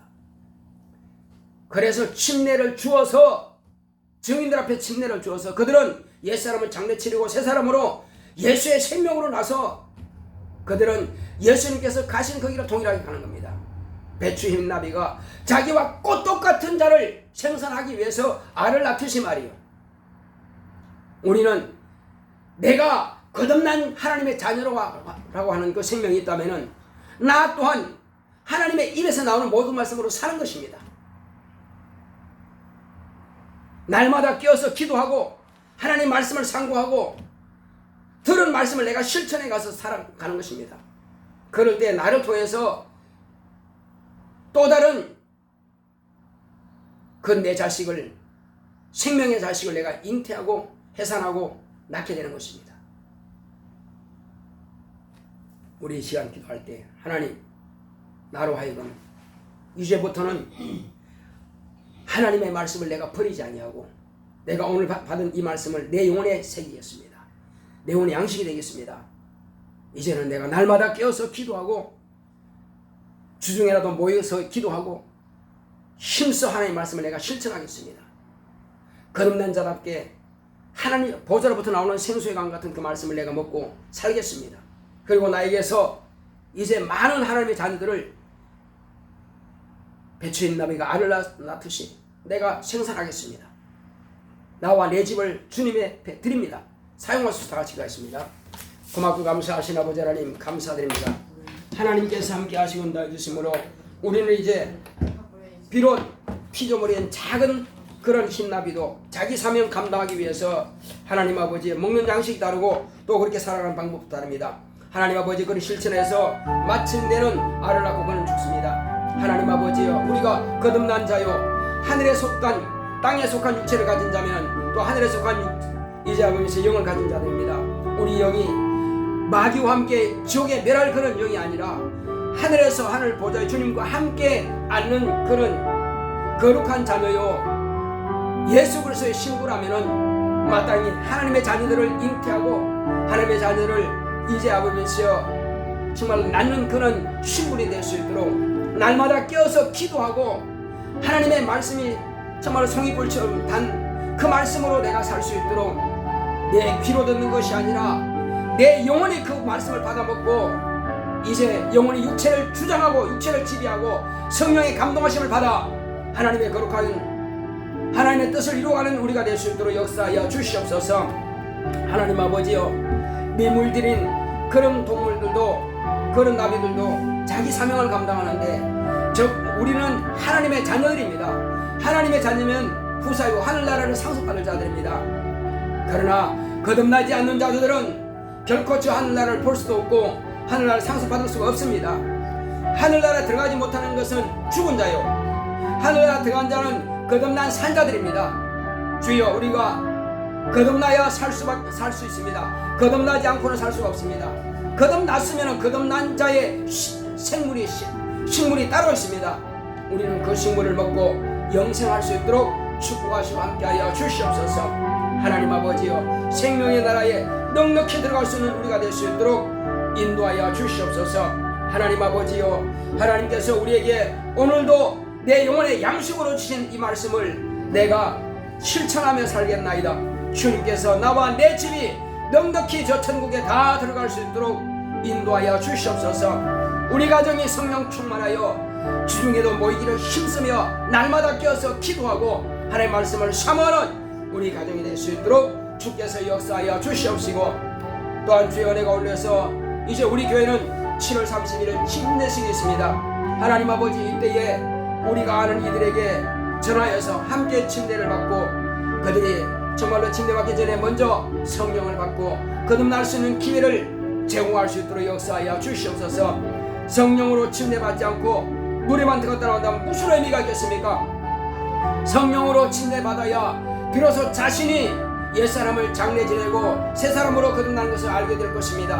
그래서 침례를 주어서 증인들 앞에 침례를 주어서 그들은 옛사람을 장례치르고 새사람으로 예수의 생명으로 나서 그들은 예수님께서 가신 그 길을 동일하게 가는 겁니다. 배추 흰 나비가 자기와 꽃 똑같은 자를 생산하기 위해서 알을 낳듯이 말이요, 우리는 내가 거듭난 하나님의 자녀라고 하는 그 생명이 있다면 나 또한 하나님의 입에서 나오는 모든 말씀으로 사는 것입니다. 날마다 깨어서 기도하고 하나님 말씀을 상고하고 들은 말씀을 내가 실천해 가서 살아가는 것입니다. 그럴 때 나를 통해서 또 다른 그 내 자식을, 생명의 자식을 내가 잉태하고 해산하고 낳게 되는 것입니다. 우리 이 시간 기도할 때 하나님, 나로 하여금 이제부터는 하나님의 말씀을 내가 버리지 아니하고 내가 오늘 받은 이 말씀을 내 영혼에 새기겠습니다. 내 영혼의 양식이 되겠습니다. 이제는 내가 날마다 깨어서 기도하고 주중에라도 모여서 기도하고 힘써 하나님의 말씀을 내가 실천하겠습니다. 거듭난 자답게 하나님 보좌로부터 나오는 생수의 강 같은 그 말씀을 내가 먹고 살겠습니다. 그리고 나에게서 이제 많은 하나님의 자녀들을 배추인 나비가 알을 낳듯이 내가 생산하겠습니다. 나와 내 집을 주님의 배 드립니다. 사용하셔서 다 같이 기도하겠습니다. 고맙고 감사하신 아버지 하나님 감사드립니다. 하나님께서 함께 하시고 도와주심으로 우리는 이제 비록 피조물인 작은 그런 흰나비도 자기 사명 감당하기 위해서 하나님 아버지 먹는 양식이 다르고 또 그렇게 살아가는 방법도 다릅니다. 하나님 아버지 그를 실천해서 마침내는 알을 낳고 그는 죽습니다. 하나님 아버지여, 우리가 거듭난 자요 하늘에 속한 땅에 속한 육체를 가진 자면 또 하늘에 속한 이제 아버지의 영을 가진 자들입니다. 우리 영이 마귀와 함께 지옥에 멸할 그런 영이 아니라 하늘에서 하늘 보좌의 주님과 함께 앉는 그런 거룩한 자녀요 예수 그리스도의 신부라면은 마땅히 하나님의 자녀들을 잉태하고 하나님의 자녀를 이제 아버지여 정말 낳는 그런 신분이 될 수 있도록 날마다 깨어서 기도하고 하나님의 말씀이 정말 송이불처럼 단 그 말씀으로 내가 살 수 있도록 내 귀로 듣는 것이 아니라 내 영혼이 그 말씀을 받아먹고 이제 영혼이 육체를 주장하고 육체를 지배하고 성령의 감동하심을 받아 하나님의 거룩한 하나님의 뜻을 이루어가는 우리가 될 수 있도록 역사하여 주시옵소서. 하나님 아버지여, 미물들인 그런 동물들도 그런 나비들도 자기 사명을 감당하는데 즉 우리는 하나님의 자녀들입니다. 하나님의 자녀면 후사이고 하늘나라를 상속받을 자들입니다. 그러나 거듭나지 않는 자들은 결코 저 하늘나라를 볼 수도 없고 하늘나라를 상속받을 수가 없습니다. 하늘나라에 들어가지 못하는 것은 죽은 자요 하늘나라에 들어간 자는 거듭난 산자들입니다. 주여, 우리가 거듭나야 살 수 있습니다. 거듭나지 않고는 살 수가 없습니다. 거듭났으면 거듭난 자의 식물이 따로 있습니다. 우리는 그 식물을 먹고 영생할 수 있도록 축복하시고 함께하여 주시옵소서. 하나님 아버지여, 생명의 나라에 넉넉히 들어갈 수 있는 우리가 될 수 있도록 인도하여 주시옵소서. 하나님 아버지여, 하나님께서 우리에게 오늘도 내 영혼의 양식으로 주신 이 말씀을 내가 실천하며 살겠나이다. 주님께서 나와 내 집이 넉넉히 저 천국에 다 들어갈 수 있도록 인도하여 주시옵소서. 우리 가정이 성령 충만하여 주중에도 모이기를 힘쓰며 날마다 깨어서 기도하고 하나님의 말씀을 사모하는 우리 가정이 될 수 있도록 주께서 역사하여 주시옵시고, 또한 주의 은혜가 올려서 이제 우리 교회는 7월 30일은 침례식이 있습니다. 하나님 아버지, 이때에 우리가 아는 이들에게 전하여서 함께 침례를 받고 그들이 정말로 침례받기 전에 먼저 성령을 받고 거듭날 수 있는 기회를 제공할 수 있도록 역사하여 주시옵소서. 성령으로 침례받지 않고 물에만 들어갔다 나온다면 무슨 의미가 있겠습니까? 성령으로 침례받아야 비로소 자신이 옛사람을 장례 지내고 새사람으로 거듭나는 것을 알게 될 것입니다.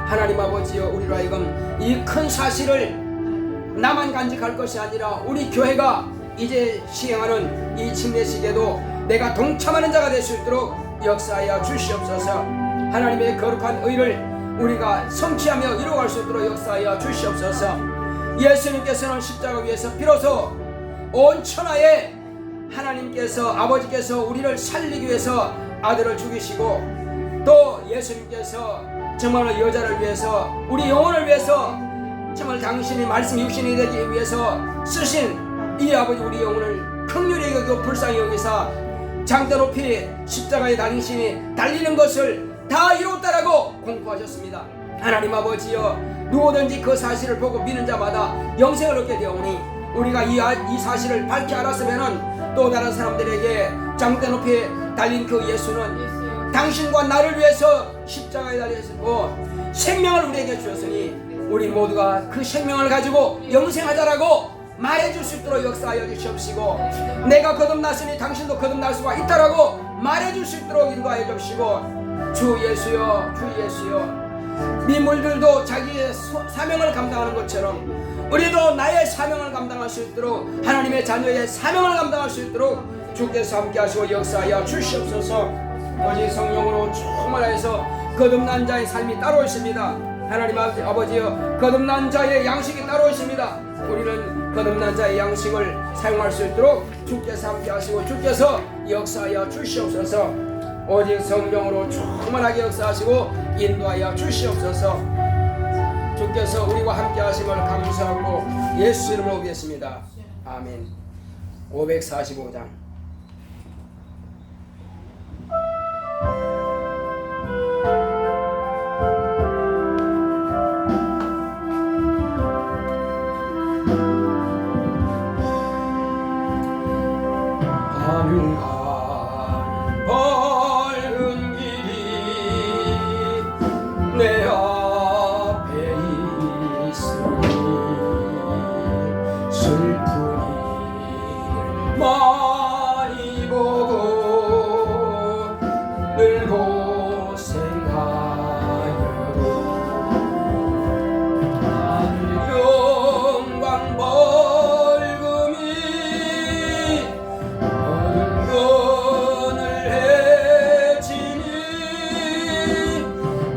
하나님 아버지여, 우리로 하여금 이 큰 사실을 나만 간직할 것이 아니라 우리 교회가 이제 시행하는 이 침례식에도 내가 동참하는 자가 될 수 있도록 역사하여 주시옵소서. 하나님의 거룩한 의를 우리가 성취하며 이루어갈 수 있도록 역사하여 주시옵소서. 예수님께서는 십자가 위에서 비로소 온 천하에 하나님께서 아버지께서 우리를 살리기 위해서 아들을 죽이시고 또 예수님께서 정말로 여자를 위해서 우리 영혼을 위해서 정말 당신이 말씀 육신이 되기 위해서 쓰신 이 아버지 우리 영혼을 긍휼히 여기고 불쌍히 여기사 장대 높이 십자가에 당신이 달리는 것을 다 이뤘다라고 공포하셨습니다. 하나님 아버지여, 누구든지 그 사실을 보고 믿는 자마다 영생을 얻게 되오니 우리가 이 사실을 밝히 알았으면 또 다른 사람들에게 장대 높이 달린 그 예수는 당신과 나를 위해서 십자가에 달렸고 생명을 우리에게 주었으니 우리 모두가 그 생명을 가지고 영생하자라고 말해줄 수 있도록 역사하여 주시옵시고 내가 거듭났으니 당신도 거듭날 수가 있다라고 말해줄 수 있도록 인도하여 주시고 주 예수여 주 예수여 민물들도 자기의 사명을 감당하는 것처럼 우리도 나의 사명을 감당할 수 있도록 하나님의 자녀의 사명을 감당할 수 있도록 주께서 함께 하시고 역사하여 주시옵소서. 오직 성령으로 충만하여서 거듭난 자의 삶이 따로 있습니다. 하나님 아버지여 거듭난 자의 양식이 따로 있습니다. 우리는 거듭난 자의 양식을 사용할 수 있도록 주께서 함께 하시고 주께서 역사하여 주시옵소서. 오직 성령으로 충만하게 역사하시고 인도하여 주시옵소서. 주께서 우리와 함께 하심을 감사하고 예수 이름으로 오겠습니다. 아멘. 545장 내 앞에 있으니 슬픈 일을 많이 보고 늘 고생하여도 영광 벌금이 모든 것을 해치니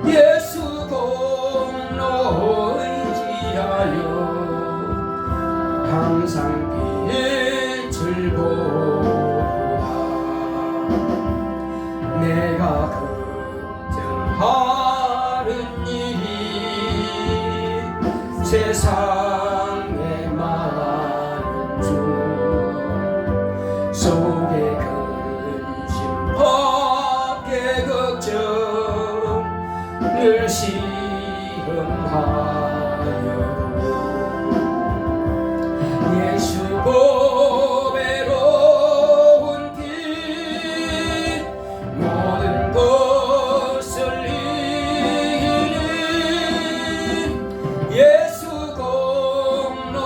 예수 공로 의지하여 항상 빛을 보라. 내가 걱정하는 일이 세상에 많은 중 속에 근심 밖에 걱정 늘 시험하여도 예수 보배로운 피 모든 것을 이기니 예수 공로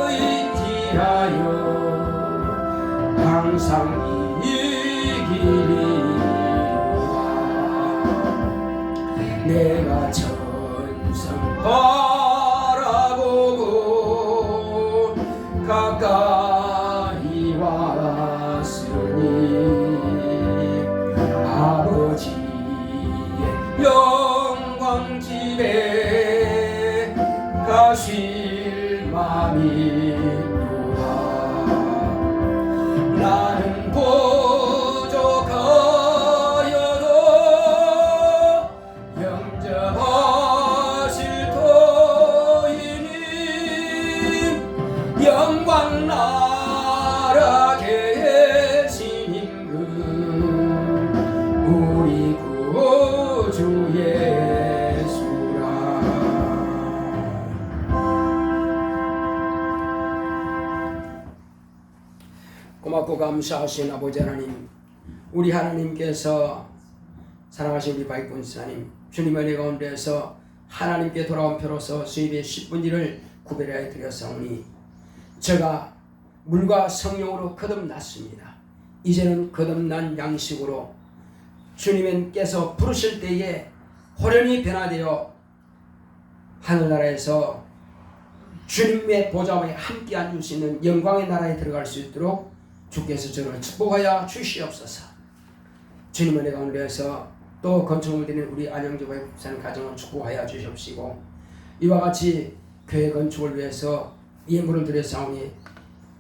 의지하여 항상 이기리로다. 내가 천성 바라보고 가까이 왔으니 아버지의 영광 집에 가실 맘이 있노라. 나는 부족하여도 영접하실 터이니 영광 나라 계신 임금 우리 구주 예수라. 고맙고 감사하신 아버지 하나님, 우리 하나님께서 사랑하신 우리 바이군사님, 주님의 은혜 가운데서 하나님께 돌아온 표로서 수입의 10분지를 구별하여 드렸사오니 제가 물과 성령으로 거듭났습니다. 이제는 거듭난 양식으로 주님께서 부르실 때에 호련히 변화되어 하늘나라에서 주님의 보좌에 함께 앉을 수 있는 영광의 나라에 들어갈 수 있도록 주께서 저를 축복하여 주시옵소서. 주님의 은혜 가운데서 또 건축을 드리는 우리 안영주교회 사는 가정을 축복하여 주시옵시고 이와 같이 교회 건축을 위해서 예물을 드렸사오니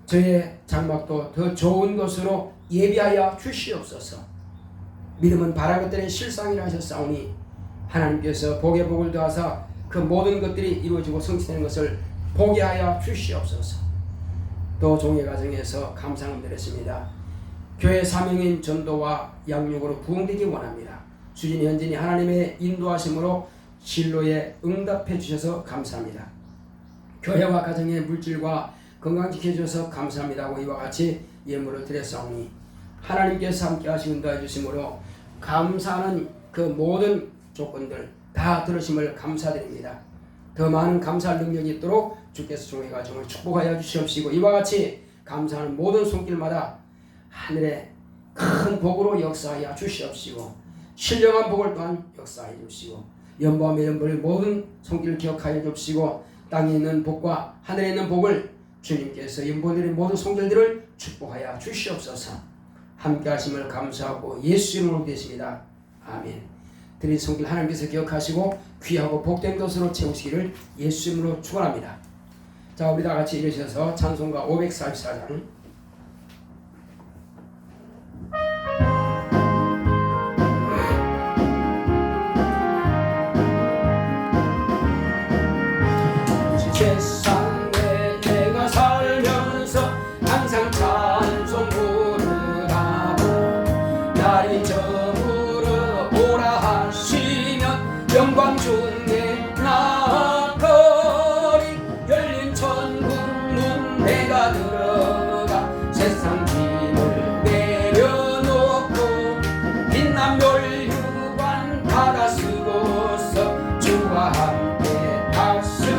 저의 장막도 더 좋은 것으로 예비하여 주시옵소서. 믿음은 바랄 것들의 실상이라 하셨사오니 하나님께서 복의 복을 더하사 그 모든 것들이 이루어지고 성취되는 것을 보게 하여 주시옵소서. 또 종의 가정에서 감사함을 드렸습니다. 교회 사명인 전도와 양육으로 부흥되기 원합니다. 주진이 현진이 하나님의 인도하심으로 진로에 응답해 주셔서 감사합니다. 교회와 가정의 물질과 건강 지켜주셔서 감사합니다. 이와 같이 예물을 드렸사오니 하나님께서 함께 하시고 인도해 주심으로 감사하는 그 모든 조건들 다 들으심을 감사드립니다. 더 많은 감사할 능력이 있도록 주께서 종의 가정을 축복하여 주시옵시고 이와 같이 감사하는 모든 손길마다 하늘의 큰 복으로 역사하여 주시옵시고 신령한 복을 또한 역사하여 주시고 연보함의 연보를 모든 손길을 기억하여 주시고 땅에 있는 복과 하늘에 있는 복을 주님께서 연보드린 모든 손길들을 축복하여 주시옵소서. 함께 하심을 감사하고 예수 이름으로 되십니다. 아멘. 드린 손길 하나님께서 기억하시고 귀하고 복된 것으로 채우시기를 예수 이름으로 축원합니다. 자, 우리 다 같이 일으셔서 찬송가 544장 세상에 내가 살면서 항상 찬송 부르다보 날이 저물어 오라 하시면 영광 중에 나아가리 열린 천국 문 내가 들어가 세상 짐을 내려놓고 빛난 멸류관 받아 쓰고서 주와 함께 다스리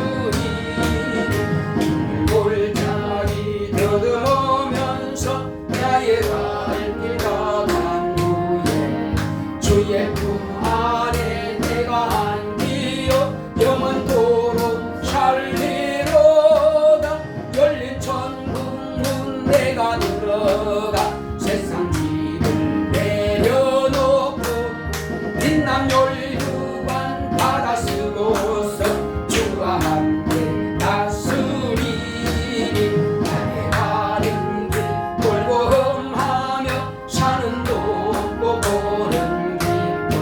골짜기 더듬으면서 나의 발길 가간 후에 주의 품 안에 내가 안기어 영원토록 살리로다 열린 천국 문 내가 들어가 세상 짐을 내려놓고 빛난 멸류관 받아 쓰고서 주와 함께 다스리니 나의 가는 길 돌고 험하며 사는 높고 보는 길도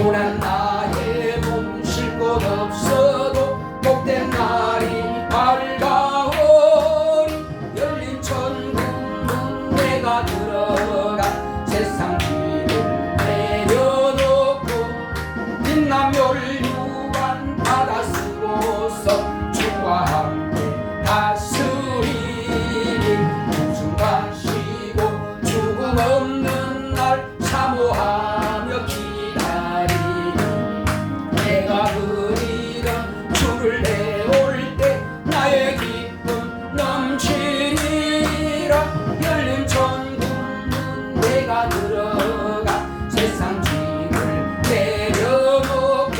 고난 나의 몸 쉴 곳 없어도 복된 날이 밝아오니 열린 천국 문 내가 들어가 세상 짐을 내려놓고 빛난 멸류관 받아 쓰고서 주와 함께 다스리니 웃음 가시고 죽음 없는 날 사모하며 기다리니 내가 그리던 주를 내올 때 나의 기쁨 넘치리라 열린 천국 문 내가 들어가 세상 짐을 내려놓고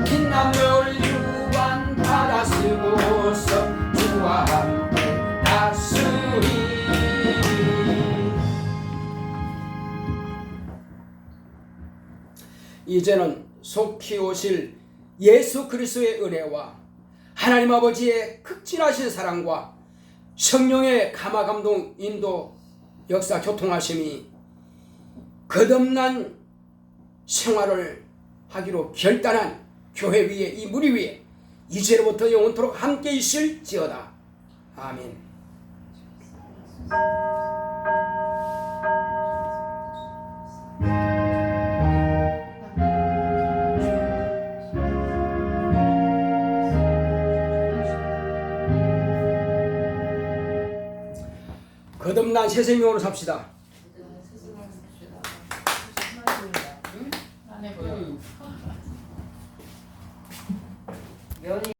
빛난 멸류관 받아 쓰고서 주와 함께 다스리니 이제는 속히 오실 예수 그리스도의 은혜와 하나님 아버지의 극진하신 사랑과 성령의 감화감동 인도 역사 교통하심이 거듭난 생활을 하기로 결단한 교회 위에 이 무리 위에 이제로부터 영원토록 함께 있을지어다. 아멘. 거듭난 새 생명으로 삽시다. 면이